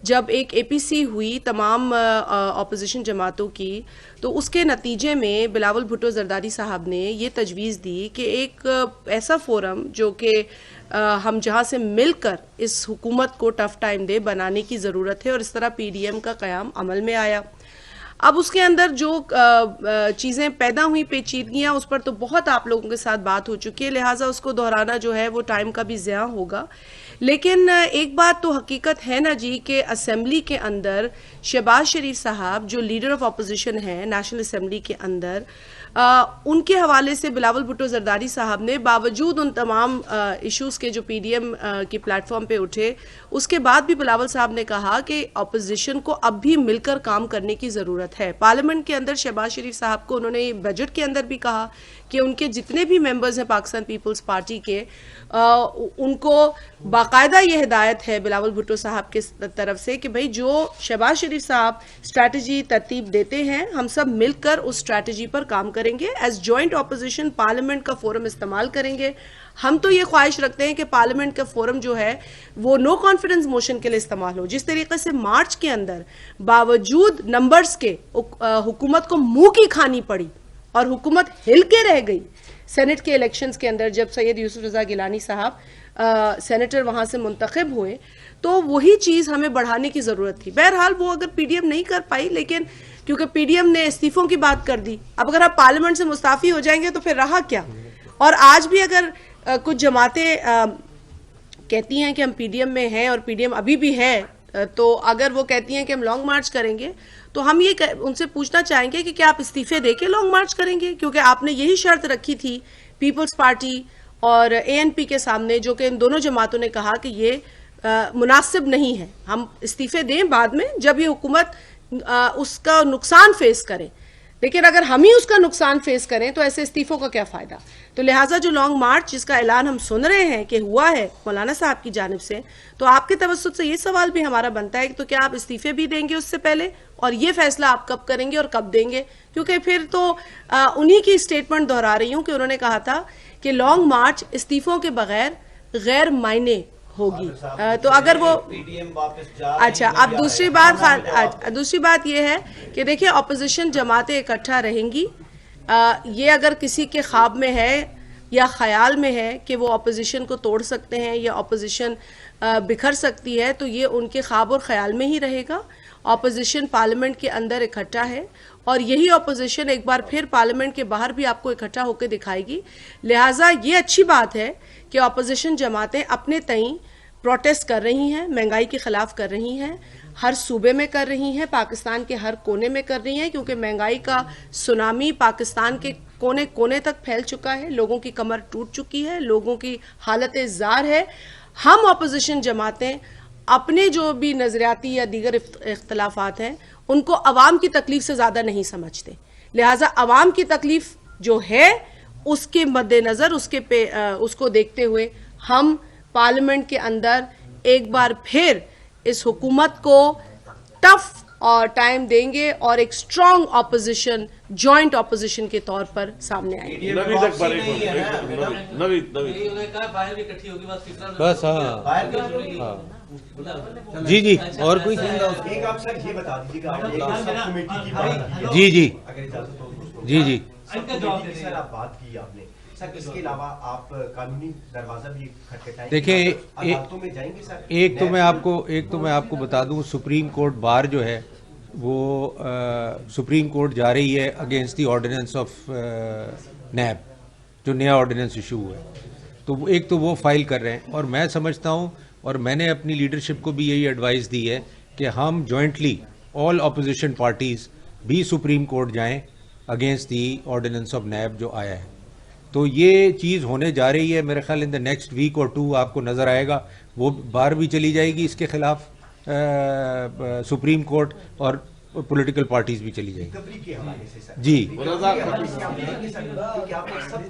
जब एक एपीसी हुई तमाम ऑपोजिशन जमातों की, तो उसके नतीजे में बिलावल भुट्टो जरदारी साहब ने ये तजवीज़ दी कि एक ऐसा फोरम जो कि हम जहाँ से मिलकर इस हुकूमत को टफ टाइम दे बनाने की ज़रूरत है, और इस तरह पीडीएम का क़याम अमल में आया। अब उसके अंदर जो चीज़ें पैदा हुई, पेचीदगियाँ, उस पर तो बहुत आप लोगों के साथ बात हो चुकी है, लिहाजा उसको दोहराना जो है वो टाइम का भी ज़िया होगा। लेकिन एक बात तो हकीकत है ना जी कि असेंबली के अंदर शहबाज शरीफ साहब जो लीडर ऑफ अपोजिशन हैं नेशनल असेंबली के अंदर, उनके हवाले से बिलावल भुट्टो जरदारी साहब ने बावजूद उन तमाम इश्यूज़ के जो पीडीएम के प्लेटफॉर्म पे उठे, उसके बाद भी बिलावल साहब ने कहा कि अपोजिशन को अब भी मिलकर काम करने की ज़रूरत है। पार्लियामेंट के अंदर शहबाज शरीफ साहब को उन्होंने बजट के अंदर भी कहा कि उनके जितने भी मेंबर्स हैं पाकिस्तान पीपल्स पार्टी के, उनको बाकायदा ये हिदायत है बिलावल भुट्टो साहब के तरफ से कि भाई जो शहबाज शरीफ साहब स्ट्रैटेजी तरतीब देते हैं, हम सब मिलकर उस स्ट्रैटेजी पर काम करेंगे। एज जॉइंट ऑपोजिशन पार्लियामेंट का फोरम इस्तेमाल करेंगे। हम तो ये ख्वाहिश रखते हैं कि पार्लियामेंट का फोरम जो है वो नो कॉन्फिडेंस मोशन के लिए इस्तेमाल हो। जिस तरीके से मार्च के अंदर बावजूद नंबर्स के हुकूमत को मुंह की खानी पड़ी और हुकूमत हिल के रह गई सेनेट के इलेक्शंस के अंदर, जब सैयद यूसुफ रजा गिलानी साहब सेनेटर वहां से मुंतखब हुए, तो वही चीज़ हमें बढ़ाने की ज़रूरत थी। बहरहाल वो अगर पीडीएम नहीं कर पाई, लेकिन क्योंकि पीडीएम ने इस्तीफों की बात कर दी, अब अगर आप पार्लियामेंट से मुस्ताफ़ी हो जाएंगे तो फिर रहा क्या। और आज भी अगर कुछ जमातें कहती हैं कि हम पीडीएम में हैं और पीडीएम अभी भी है, तो अगर वो कहती हैं कि हम लॉन्ग मार्च करेंगे, तो हम ये उनसे पूछना चाहेंगे कि क्या आप इस्तीफे देके लॉन्ग मार्च करेंगे? क्योंकि आपने यही शर्त रखी थी पीपल्स पार्टी और एएनपी के सामने, जो कि इन दोनों जमातों ने कहा कि ये मुनासिब नहीं है, हम इस्तीफे दें बाद में जब ये हुकूमत उसका नुकसान फेस करे। लेकिन अगर हम ही उसका नुकसान फेस करें तो ऐसे इस्तीफों का क्या फ़ायदा। तो लिहाजा जो लॉन्ग मार्च जिसका ऐलान हम सुन रहे हैं कि हुआ है मौलाना साहब की जानिब से, तो आपके तवज्जुह से ये सवाल भी हमारा बनता है कि तो क्या आप इस्तीफे भी देंगे उससे पहले, और ये फैसला आप कब करेंगे और कब देंगे? क्योंकि फिर तो उन्हीं की स्टेटमेंट दोहरा रही हूँ कि उन्होंने कहा था कि लॉन्ग मार्च इस्तीफों के बगैर गैर मायने होगी। तो अगर वो अच्छा, अब दूसरी बात यह है कि देखिए ऑपोजिशन जमातें इकट्ठा रहेंगी। ये अगर किसी के ख्वाब में है या ख्याल में है कि वो ऑपोजिशन को तोड़ सकते हैं या ऑपोजिशन बिखर सकती है, तो ये उनके ख्वाब और ख्याल में ही रहेगा। ऑपोजिशन पार्लियामेंट के अंदर इकट्ठा है और यही ऑपोजिशन एक बार फिर पार्लियामेंट के बाहर भी आपको इकट्ठा होकर दिखाएगी। लिहाजा ये अच्छी बात है कि ऑपोजिशन जमातें अपने तईं प्रोटेस्ट कर रही हैं, महंगाई के खिलाफ कर रही हैं, हर सूबे में कर रही हैं, पाकिस्तान के हर कोने में कर रही हैं, क्योंकि महंगाई का सुनामी पाकिस्तान के कोने कोने तक फैल चुका है, लोगों की कमर टूट चुकी है, लोगों की हालत ज़ार है। हम ऑपोजिशन जमातें अपने जो भी नज़रियाती या दीगर इख्तलाफात हैं उनको अवाम की तकलीफ से ज़्यादा नहीं समझते। लिहाजा अवाम की तकलीफ जो है उसके मद्देनज़र उसको देखते हुए हम पार्लियामेंट के अंदर एक बार फिर इस हुकूमत को टफ और टाइम देंगे और एक स्ट्रॉन्ग ऑपोजिशन, जॉइंट ऑपोजिशन के तौर पर सामने आएंगे। बस जी जी, और कोई एक आप सर ये बता दीजिएगा, कमेटी की बात जी जी अगर इजाजत हो दोस्तों, जी जी सर आप बात की आपने सर, इसके अलावा आप कानूनी दरवाजा भी खटखटाएंगे? देखिए, अदालतों में जाएंगे सर? एक तो मैं आपको बता दूं, सुप्रीम कोर्ट बार जो है वो सुप्रीम कोर्ट जा रही है अगेंस्ट द ऑर्डिनेंस ऑफ नैब, जो नया ऑर्डिनेंस इशू हुआ है, तो एक तो वो फाइल कर रहे हैं। और मैं समझता हूं और मैंने अपनी लीडरशिप को भी यही एडवाइस दी है कि हम जॉइंटली ऑल अपोजिशन पार्टीज भी सुप्रीम कोर्ट जाएं अगेंस्ट दी ऑर्डिनेंस ऑफ नैब जो आया है। तो ये चीज़ होने जा रही है, मेरे ख्याल इन द नेक्स्ट वीक और 2 आपको नज़र आएगा। वो बार भी चली जाएगी इसके खिलाफ सुप्रीम कोर्ट, और पॉलिटिकल पार्टीज भी चली जाएगी। रिकवरी के हवाले से सर जी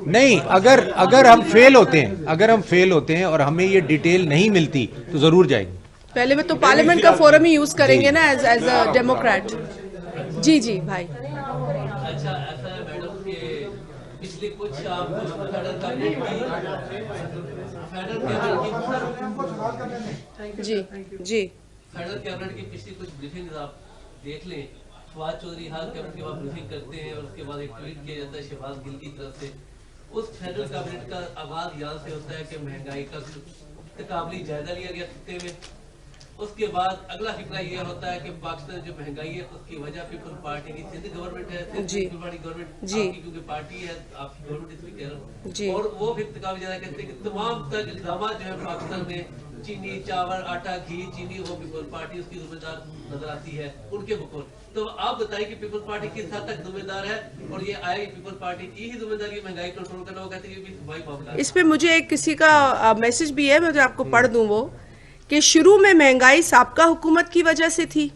नहीं, अगर हम फेल होते हैं और हमें ये डिटेल नहीं मिलती तो जरूर जाएंगे। पहले में तो पार्लियामेंट का फोरम ही यूज करेंगे ना एज अ डेमोक्रेट। जी जी भाई। अच्छा, ऐसा है मैडम कि पिछले कुछ फेडरल कैबिनेट की पिछली कुछ ब्रीफिंग आप देख लें। फवाद चौधरी हाल कैबिनेट के बाद ब्रीफिंग करते हैं और उसके बाद एक ट्वीट किया जाता है शहबाज गिल की तरफ से। उस फेडरल कैबिनेट का आगाज यहाँ से होता है कि महंगाई का तकाबली जायजा लिया गया खत्ते में। उसके बाद अगला फिक्रा ये होता है कि पाकिस्तान जो महंगाई है उसकी वजह पीपल पार्टी की सिंध गवर्नमेंट है, पीपल पार्टी गवर्नमेंट आपकी क्योंकि पार्टी है, आपकी गवर्नमेंट इसमें कह रहा हूँ। और वो फिर तकाबली जायजा कहते हैं कि तमाम तर इल्जाम जो है पाकिस्तान में चीनी, चावल, आटा, घी, चीनी, वो पीपल पार्टी उसकी जिम्मेदार नजर आती है उनके हुक्म। तो आप बताइए कि पीपल पार्टी किस हद तक जिम्मेदार है, और ये आए पीपल पार्टी की ही जिम्मेदारी महंगाई कंट्रोल करना। वो कहते हैं कि भाई मामला इस पे मुझे एक किसी का मैसेज भी है, मैं आपको पढ़ दूं वो, कि शुरू में महंगाई साबका हुकूमत की वजह से थी,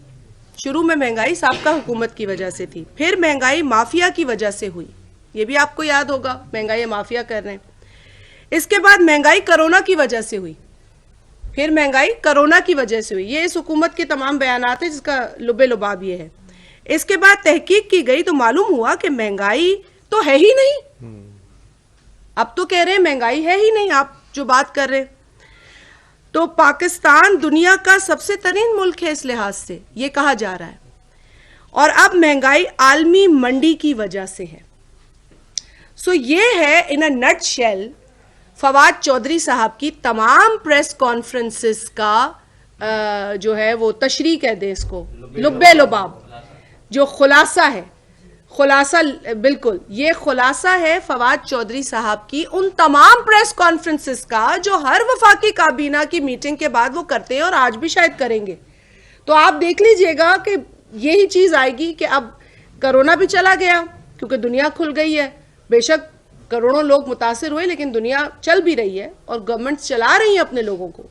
शुरू में महंगाई साबका हुकूमत की वजह से थी, फिर महंगाई माफिया की वजह से हुई। ये भी आपको याद होगा, महंगाई माफिया कर रहे हैं। इसके बाद महंगाई कोरोना की वजह से हुई, फिर महंगाई कोरोना की वजह से हुई। ये इस हुकूमत के तमाम बयानात है जिसका लुबे लुबाब ये है। इसके बाद तहकीक की गई तो मालूम हुआ कि महंगाई तो है ही नहीं। अब तो कह रहे हैं महंगाई है ही नहीं, आप जो बात कर रहे हैं। तो पाकिस्तान दुनिया का सबसे तरीन मुल्क है इस लिहाज से, ये कहा जा रहा है। और अब महंगाई आलमी मंडी की वजह से है। सो ये है इन अ नटशेल फवाद चौधरी साहब की तमाम प्रेस कॉन्फ्रेंसेस का जो है वो तशरीह कह दें इसको, लुब्बे लुबाब, जो खुलासा है, खुलासा बिल्कुल ये खुलासा है फवाद चौधरी साहब की उन तमाम प्रेस कॉन्फ्रेंसेस का जो हर वफाकी काबीना की मीटिंग के बाद वो करते हैं और आज भी शायद करेंगे। तो आप देख लीजिएगा कि यही चीज आएगी कि अब कोरोना भी चला गया क्योंकि दुनिया खुल गई है। बेशक करोड़ों लोग मुतासिर हुए लेकिन दुनिया चल भी रही है और गवर्नमेंट चला रही है अपने लोगों को।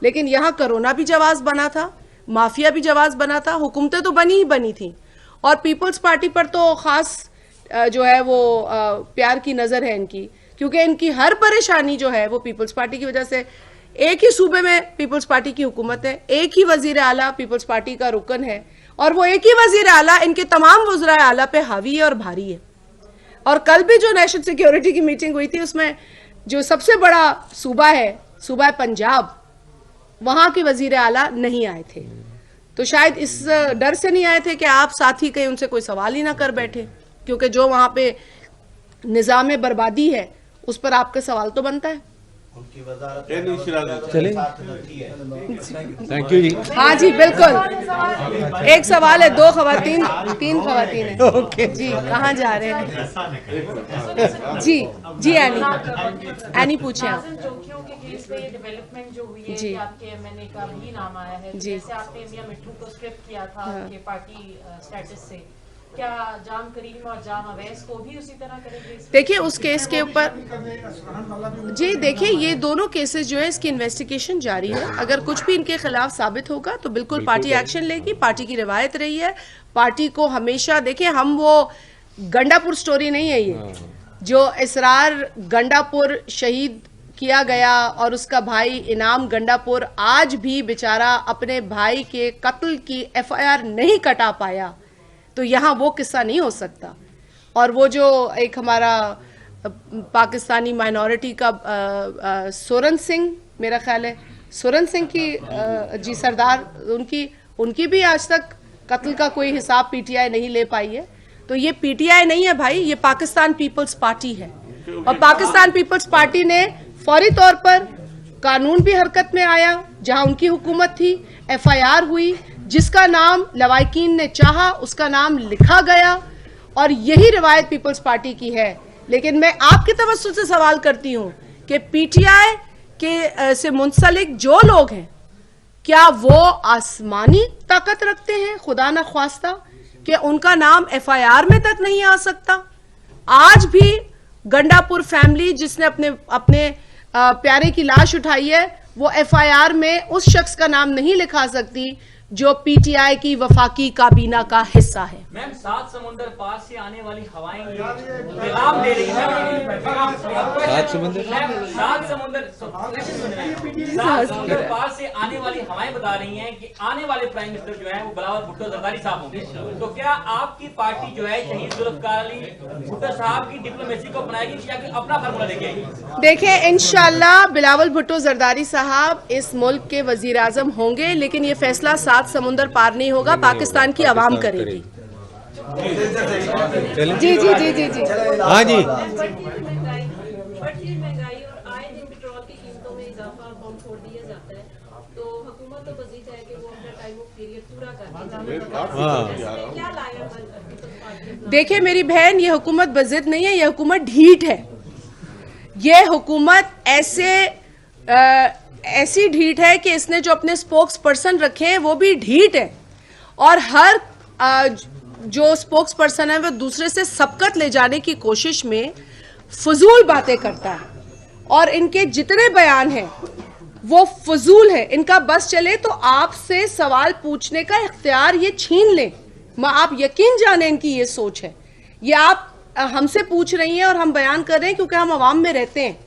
लेकिन यहाँ कोरोना भी जवाब बना था, माफिया भी जवाब बना था, हुकूमतें तो बनी ही बनी थी। और पीपल्स पार्टी पर तो खास जो है वो प्यार की नजर है इनकी, क्योंकि इनकी हर परेशानी जो है वो पीपल्स पार्टी की वजह से। एक ही सूबे में पीपल्स पार्टी की हुकूमत है, एक ही वजीर आला पीपल्स पार्टी का रुकन है, और वो एक ही वजीर आला इनके तमाम वज़राए आला पे हावी है और भारी है। और कल भी जो नेशनल सिक्योरिटी की मीटिंग हुई थी उसमें जो सबसे बड़ा सूबा है, सूबा पंजाब, वहां के वजीर आला नहीं आए थे। तो शायद इस डर से नहीं आए थे कि आप साथी कहीं उनसे कोई सवाल ही ना कर बैठे, क्योंकि जो वहां पे निजाम बर्बादी है उस पर आपका सवाल तो बनता है। उनकी वजारत चलें। थैंक यू जी। हाँ जी बिल्कुल, एक सवाल है, 2 खवातीन 3 खवातीन है। ओके जी, कहाँ जा रहे हैं? जी जी एनी पूछे आप। चौकियों के केस में डेवलपमेंट जो हुई है जी। कि आपके एमएनए का भी नाम आया है, जी। जैसे आपने मियां मिट्ठू को स्ट्रिप किया था कि पार्टी स्टेटस से, क्या जाम करीम और जाम अवैस को भी उसी तरह करेंगे? देखिए उस केस के ऊपर जी, देखिए ये दोनों केसेस जो है इसकी इन्वेस्टिगेशन जारी है। अगर कुछ भी इनके खिलाफ साबित होगा तो बिल्कुल पार्टी एक्शन लेगी। पार्टी की रिवायत रही है, पार्टी को हमेशा, देखिए हम वो गंडापुर स्टोरी नहीं है ये, जो इसरार गंडापुर शहीद किया गया और उसका भाई इनाम गंडापुर आज भी बेचारा अपने भाई के कत्ल की एफआईआर नहीं कटा पाया, तो यहाँ वो किस्सा नहीं हो सकता। और वो जो एक हमारा पाकिस्तानी माइनॉरिटी का सोरन सिंह, मेरा ख्याल है सोरन सिंह की जी सरदार, उनकी भी आज तक कत्ल का कोई हिसाब पीटीआई नहीं ले पाई है। तो ये पीटीआई नहीं है भाई, ये पाकिस्तान पीपल्स पार्टी है। और पाकिस्तान पीपल्स पार्टी ने फौरी तौर पर कानून भी हरकत में आया, जहां उनकी हुकूमत थी, एफआईआर हुई, जिसका नाम लवाकिन ने चाहा उसका नाम लिखा गया, और यही रिवायत पीपल्स पार्टी की है। लेकिन मैं आपकी तवज्जो से सवाल करती हूं कि पीटीआई के से मुंसलिक जो लोग हैं, क्या वो आसमानी ताकत रखते हैं, खुदा न ख्वास्ता, कि उनका नाम एफआईआर में तक नहीं आ सकता? आज भी गंडापुर फैमिली जिसने अपने प्यारे की लाश उठाई है, वो एफआईआर में उस शख्स का नाम नहीं लिखा सकती जो पीटीआई की वफाकी काबीना का हिस्सा है। मैम, 7 समुंदर पार से आने वाली हवाएं पैगाम दे रही हैं। 7 समुंदर पार से आने वाली हवाएं बता रही हैं कि आने वाले प्राइम मिनिस्टर जो है वो बिलावल भुट्टो जरदारी साहब होंगे। तो क्या आपकी पार्टी जो है शहीद जुल्फकार अली भुट्टो साहब की डिप्लोमेसी को अपनाएगी या अपना फार्मूला लेके आएगी? देखें, इंशाल्लाह बिलावल भुट्टो जरदारी साहब इस मुल्क के वजीर आजम होंगे, लेकिन ये फैसला 7 समुंदर पार नहीं होगा, पाकिस्तान की आवाम करेगी। जी जी जी जी जी हाँ जी। बढ़ती महंगाई और आए दिन पेट्रोल की कीमतों में इजाफा बम छोड़ दिया जाता है, तो हुकूमत तो वजीर है कि वो अपना टाइम ऑफ पीरियड पूरा कर क्या लाया? देखिए मेरी बहन, ये हुकूमत बजिद नहीं है, ये हुकूमत ढीठ है। ये हुकूमत ऐसी ढीठ है कि इसने जो अपने स्पोक्स पर्सन रखे हैं वो भी ढीठ है, और हर जो स्पोक्स पर्सन है वो दूसरे से सबकत ले जाने की कोशिश में फजूल बातें करता है, और इनके जितने बयान हैं वो फजूल है। इनका बस चले तो आपसे सवाल पूछने का इख्तियार ये छीन लें। आप यकीन जाने इनकी ये सोच है। ये आप हमसे पूछ रही हैं और हम बयान कर रहे हैं क्योंकि हम आवाम में रहते हैं।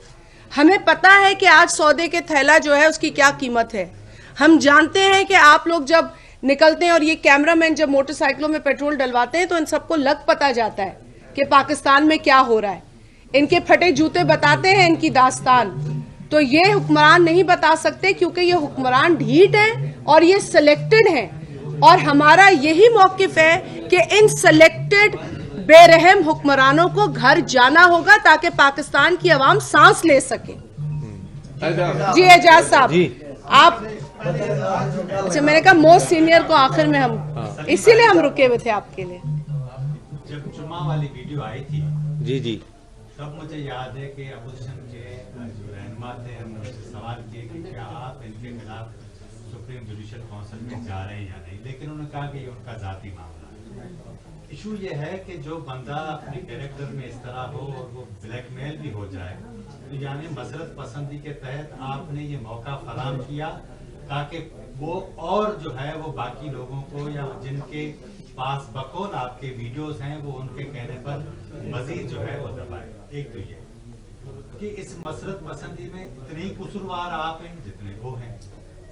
हमें पता है कि आज सौदे के थैला जो है उसकी क्या कीमत है। हम जानते हैं कि आप लोग जब निकलते हैं और ये कैमरामैन जब मोटरसाइकिलों में पेट्रोल डलवाते हैं तो इन सबको लग पता जाता है कि पाकिस्तान में क्या हो रहा है। इनके फटे जूते बताते हैं इनकी दास्तान। तो ये हुक्मरान नहीं बता सकते क्योंकि ये हुक्मरान ढीठ है और ये सिलेक्टेड हैं, और हमारा यही मौकिफ है कि इन सिलेक्टेड बेरहम हुक्मरानों को घर जाना होगा ताकि पाकिस्तान की आवाम सांस ले सके। जी एजाज साहब, आप अच्छा, मैंने कहा मोस्ट सीनियर को आखिर में हम इसीलिए हम रुके हुए थे आपके लिए। जब जुम्मा वाली वीडियो आई थी जी तब मुझे याद है कि अपोजिशन के जो रहनुमा थे, हमने उनसे सवाल किए कि क्या आप इनके खिलाफ सुप्रीम जुडिशल काउंसिल में जा रहे हैं या नहीं, लेकिन उन्होंने कहा कि ये उनका जाती मामला है। इशू ये है कि जो बंदा अपने कैरेक्टर में इस तरह हो और वो ब्लैकमेल भी हो जाए, तो यानी मसरत पसंदी के तहत आपने ये मौका फराहम किया ताकि वो और जो है वो बाकी लोगों को या जिनके पास बकौल आपके वीडियोस हैं वो उनके कहने पर मजीद जो है वो दबाए। एक तो ये कि इस मसरत पसंदी में इतने ही कसूरवार आप हैं जितने वो हैं।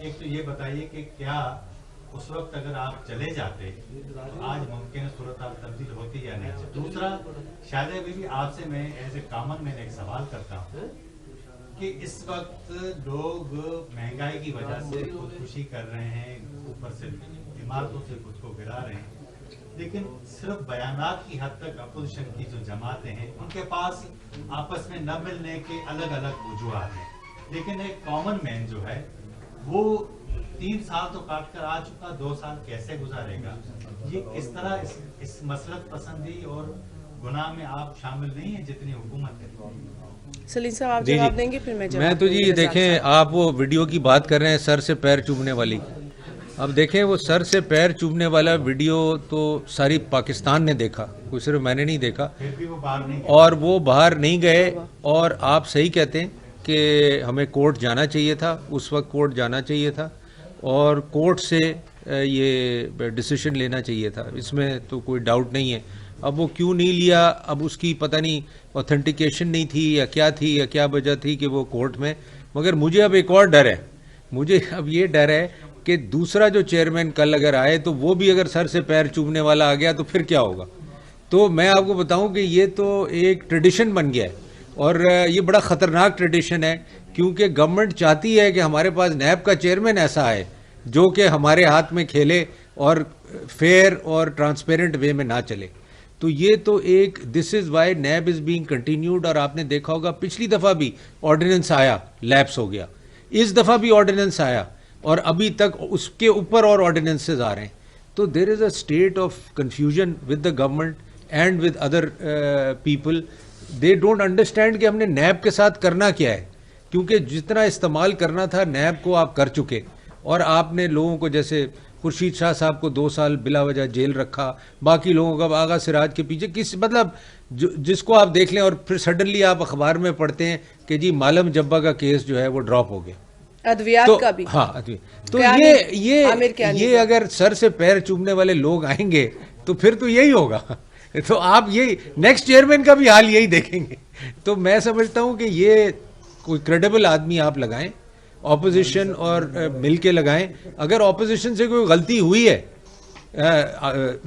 एक तो ये बताइए कि क्या उस वक्त अगर आप चले जाते तो आज मुमकिन सूरत तब्दील होती या नहीं। दूसरा, शायद भी आपसे मैं एज ए कॉमन मैन एक सवाल करता हूँ कि इस वक्त लोग महंगाई की वजह से खुदकुशी कर रहे हैं, ऊपर से इमारतों से खुद को गिरा रहे हैं, लेकिन सिर्फ बयानात की हद तक अपोजिशन की जो जमातें हैं उनके पास आपस में न मिलने के अलग अलग वजूहात हैं। लेकिन एक कॉमन मैन जो है वो 3 साल तो काट कर आ चुका, 2 साल कैसे गुजारेगा? ये किस तरह इस मसलत पसंदी और गुनाह में आप शामिल नहीं है जितनी हुकूमत है। सलीम साहब आप जवाब देंगे, फिर मैं तो जी देखें, आप वो वीडियो की बात कर रहे हैं सर से पैर चूमने वाली। अब देखें, वो सर से पैर चूमने वाला वीडियो तो सारी पाकिस्तान ने देखा, कोई सिर्फ मैंने नहीं देखा, फिर भी वो बाहर नहीं गए। और वो बाहर नहीं गए। और आप सही कहते हैं कि हमें कोर्ट जाना चाहिए था, उस वक्त कोर्ट जाना चाहिए था और कोर्ट से ये डिसीजन लेना चाहिए था, इसमें तो कोई डाउट नहीं है। अब वो क्यों नहीं लिया, अब उसकी पता नहीं ऑथेंटिकेशन नहीं थी या क्या थी या क्या वजह थी कि वो कोर्ट में। मगर मुझे अब एक और डर है, मुझे अब ये डर है कि दूसरा जो चेयरमैन कल अगर आए तो वो भी अगर सर से पैर चूमने वाला आ गया तो फिर क्या होगा। तो मैं आपको बताऊं कि ये तो एक ट्रेडिशन बन गया है और ये बड़ा ख़तरनाक ट्रेडिशन है, क्योंकि गवर्नमेंट चाहती है कि हमारे पास नैब का चेयरमैन ऐसा आए जो कि हमारे हाथ में खेले और फेयर और ट्रांसपेरेंट वे में ना चले। तो ये तो एक this is why NAB is being continued. और आपने देखा होगा पिछली दफ़ा भी ऑर्डिनेंस आया, लैप्स हो गया, इस दफ़ा भी ऑर्डिनेंस आया और अभी तक उसके ऊपर और ऑर्डिनेंसेज आ रहे हैं। तो there is a state of confusion with the government and with other people. They don't understand कि हमने नैब के साथ करना क्या है, क्योंकि जितना इस्तेमाल करना था नैब को आप कर चुके और आपने लोगों को जैसे खुर्शीद शाह साहब को 2 साल बिला वजह जेल रखा, बाकी लोगों का आगा सिराज के पीछे किस मतलब जिसको आप देख लें, और फिर सडनली आप अखबार में पढ़ते हैं कि जी मालम जब्बा का केस जो है वो ड्रॉप हो गया, अद्वियात तो का भी। हाँ, तो ये अगर सर से पैर चूमने वाले लोग आएंगे तो फिर तो यही होगा। तो आप यही नेक्स्ट चेयरमैन का भी हाल यही देखेंगे। तो मैं समझता हूं कि ये कोई क्रेडिबल आदमी आप लगाएं, ऑपोजिशन और मिल के लगाएं। अगर ऑपोजिशन से कोई गलती हुई है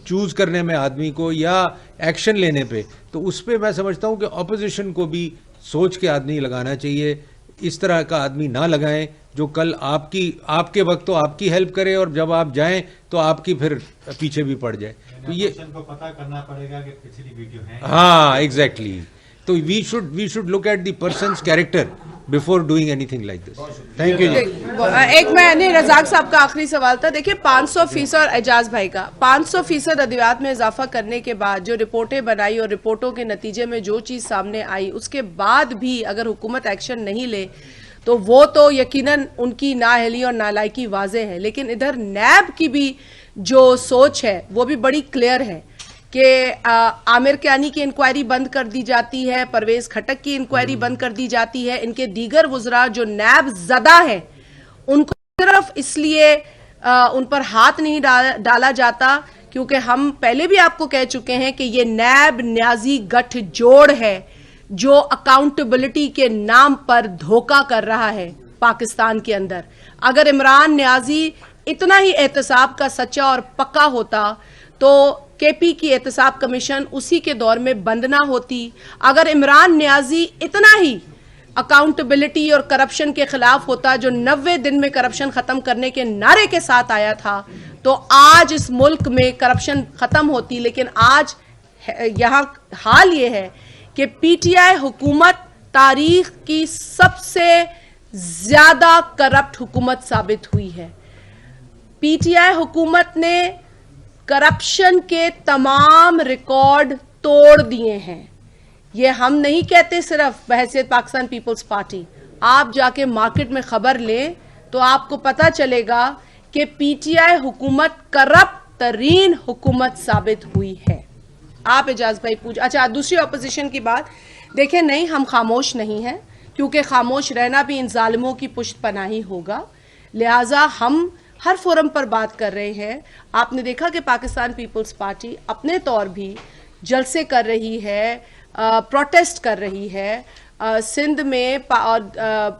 चूज करने में आदमी को या एक्शन लेने पे, तो उस पे मैं समझता हूं कि ऑपोजिशन को भी सोच के आदमी लगाना चाहिए। इस तरह का आदमी ना लगाएं जो कल आपके वक्त तो आपकी हेल्प करे और जब आप जाएं तो आपकी फिर पीछे भी पड़ जाए। तो ये को पता करना पड़ेगा कि पिछली वीडियो है। हाँ, एग्जैक्टली। तो we should look at the person's character before doing anything like this. Thank you. एक मैंने रजाक साहब का आखिरी सवाल था। देखिए 500% और एजाज भाई का 500% अद्वियात में इजाफा करने के बाद जो रिपोर्टें बनाई और रिपोर्टों के नतीजे में जो चीज सामने आई, उसके बाद भी अगर हुकूमत एक्शन नहीं ले तो वो तो यकीनन उनकी नाअहली और नालायकी वाज़ेह है। लेकिन इधर नैब की भी जो सोच है वो भी बड़ी क्लियर है कि आमिर कियानी की इंक्वायरी बंद कर दी जाती है, परवेज खटक की इंक्वायरी बंद कर दी जाती है, इनके दीगर वुज़रा जो नैब ज़दा है उनको सिर्फ इसलिए उन पर हाथ नहीं डाला जाता क्योंकि हम पहले भी आपको कह चुके हैं कि ये नैब न्याजी गठजोड़ है जो अकाउंटेबिलिटी के नाम पर धोखा कर रहा है पाकिस्तान के अंदर। अगर इमरान न्याजी इतना ही एहतसाब का सच्चा और पक्का होता तो केपी की एहतसाब कमीशन उसी के दौर में बंद ना होती। अगर इमरान न्याजी इतना ही अकाउंटेबिलिटी और करप्शन के खिलाफ होता जो 90 दिन में करप्शन खत्म करने के नारे के साथ आया था, तो आज इस मुल्क में करप्शन खत्म होती। लेकिन आज यहाँ हाल ये है कि पीटीआई हुकूमत तारीख की सबसे ज्यादा करप्ट हुकूमत साबित हुई है। पीटीआई हुकूमत ने करप्शन के तमाम रिकॉर्ड तोड़ दिए हैं। ये हम नहीं कहते सिर्फ बहैसियत पाकिस्तान पीपल्स पार्टी, आप जाके मार्केट में खबर लें तो आपको पता चलेगा कि पीटीआई हुकूमत करप्ट तरीन हुकूमत साबित हुई है। आप एजाज भाई अच्छा, दूसरी ऑपोजिशन की बात देखें, नहीं हम खामोश नहीं हैं क्योंकि खामोश रहना भी इन जालिमों की पुष्टपनाही होगा। लिहाजा हम हर फोरम पर बात कर रहे हैं। आपने देखा कि पाकिस्तान पीपल्स पार्टी अपने तौर भी जलसे कर रही है, प्रोटेस्ट कर रही है। सिंध में और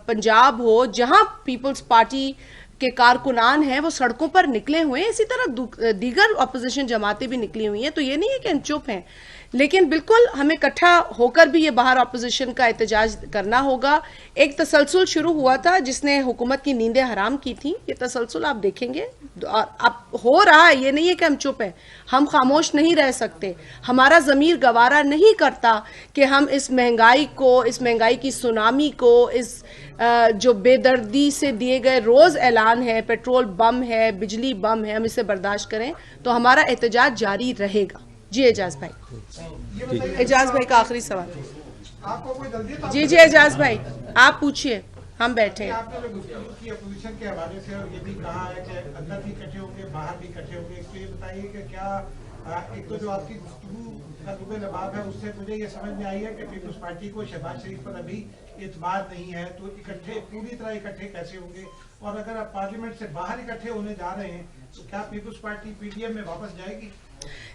पंजाब हो, जहां पीपल्स पार्टी के कारकुनान हैं वो सड़कों पर निकले हुए हैं, इसी तरह दीगर अपोजिशन जमातें भी निकली हुई हैं। तो ये नहीं है कि हम चुप हैं, लेकिन बिल्कुल हमें इकट्ठा होकर भी ये बाहर अपोजिशन का एहतजाज करना होगा। एक तसलसल शुरू हुआ था जिसने हुकूमत की नींदें हराम की थी, ये तसलसल आप देखेंगे और अब हो रहा है। ये नहीं है कि हम चुप हैं, हम खामोश नहीं रह सकते। हमारा ज़मीर गवारा नहीं करता कि हम इस महंगाई को, इस महंगाई की सुनामी को, इस जो बेदर्दी से दिए गए रोज़ ऐलान है, पेट्रोल बम है, बिजली बम है, हम इसे बर्दाश्त करें तो हमारा एहतजाज जारी रहेगा। जी एजाज भाई, एजाज भाई का आखिरी सवाल। आपको कोई जल्दी है? जी एजाज भाई आप पूछिए, हम बैठे हैं। आपने जो गुफ्तगू की अपोजिशन के हवाले से और ये भी कहा है कि अंदर भी इकट्ठे होंगे, बाहर भी इकट्ठे होंगे, तो ये बताइए कि क्या एक तो जो आपकी गुफ्तगू का दुबे लबाब है उससे मुझे ये समझ में आई है कि पीपल्स पार्टी को शहबाज शरीफ पर अभी एतमाद नहीं है, तो इकट्ठे पूरी तरह इकट्ठे कैसे होंगे? और अगर आप पार्लियामेंट से बाहर इकट्ठे होने जा रहे हैं तो क्या पीपल्स पार्टी पीडीएम में वापस जाएगी?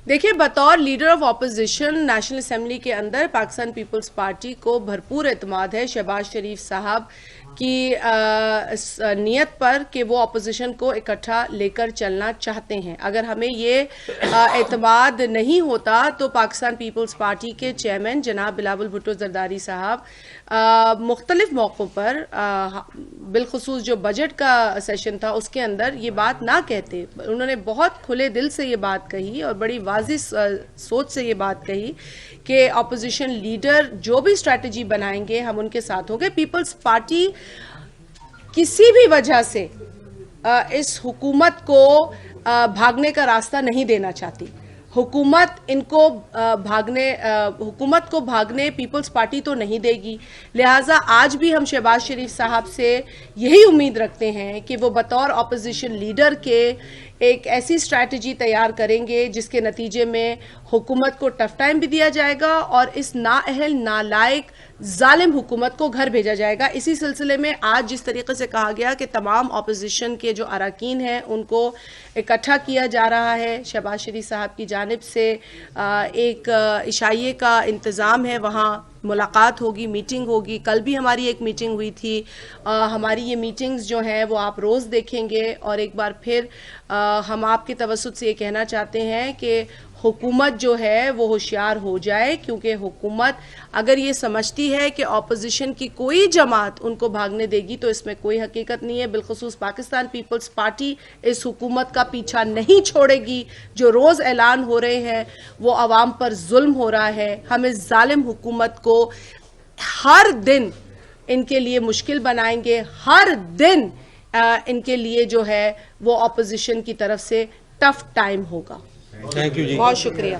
देखिए, बतौर leader of opposition national assembly के अंदर पाकिस्तान पीपल्स पार्टी को भरपूर एतमाद है शहबाज शरीफ साहब की नीयत पर कि वो ऑपोजिशन को इकट्ठा लेकर चलना चाहते हैं। अगर हमें ये एतमाद नहीं होता तो पाकिस्तान पीपल्स पार्टी के चेयरमैन जनाब बिलावल भुट्टो जरदारी साहब मुख्तलिफ मौक़ों पर बिलखुसूस जो बजट का सेशन था उसके अंदर ये बात ना कहते। उन्होंने बहुत खुले दिल से ये बात कही और बड़ी वाज़िह सोच से ये बात कही कि ऑपोजिशन लीडर जो भी स्ट्रैटेजी बनाएंगे हम उनके साथ होंगे। पीपल्स पार्टी किसी भी वजह से इस हुकूमत को भागने का रास्ता नहीं देना चाहती। हुकूमत इनको हुकूमत को भागने पीपल्स पार्टी तो नहीं देगी। लिहाजा आज भी हम शहबाज शरीफ साहब से यही उम्मीद रखते हैं कि वो बतौर ऑपोजिशन लीडर के एक ऐसी स्ट्रैटेजी तैयार करेंगे जिसके नतीजे में हुकूमत को टफ टाइम भी दिया जाएगा और इस नाअहल नालायक जालिम हुकूमत को घर भेजा जाएगा। इसी सिलसिले में आज जिस तरीके से कहा गया कि तमाम ऑपोजिशन के जो अरकान हैं उनको इकट्ठा किया जा रहा है, शहबाज शरीफ साहब की जानिब से एक इशाइये का इंतज़ाम है, वहाँ मुलाकात होगी, मीटिंग होगी। कल भी हमारी एक मीटिंग हुई थी। हमारी ये मीटिंग्स जो हैं वो आप रोज़ देखेंगे और एक बार फिर हम आपके तवस्सुत से ये कहना चाहते हैं कि हुकूमत जो है वो होशियार हो जाए, क्योंकि हुकूमत अगर ये समझती है कि ऑपोजिशन की कोई जमात उनको भागने देगी तो इसमें कोई हकीकत नहीं है। बिलखुसूस पाकिस्तान पीपल्स पार्टी इस हुकूमत का पीछा नहीं छोड़ेगी। जो रोज़ ऐलान हो रहे हैं वो अवाम पर जुल्म हो रहा है। हम इस जालिम हुकूमत को हर दिन इनके लिए मुश्किल बनाएंगे, हर दिन इनके लिए जो है वो ऑपोजिशन की तरफ से टफ टाइम होगा। थैंक यू जी, बहुत शुक्रिया।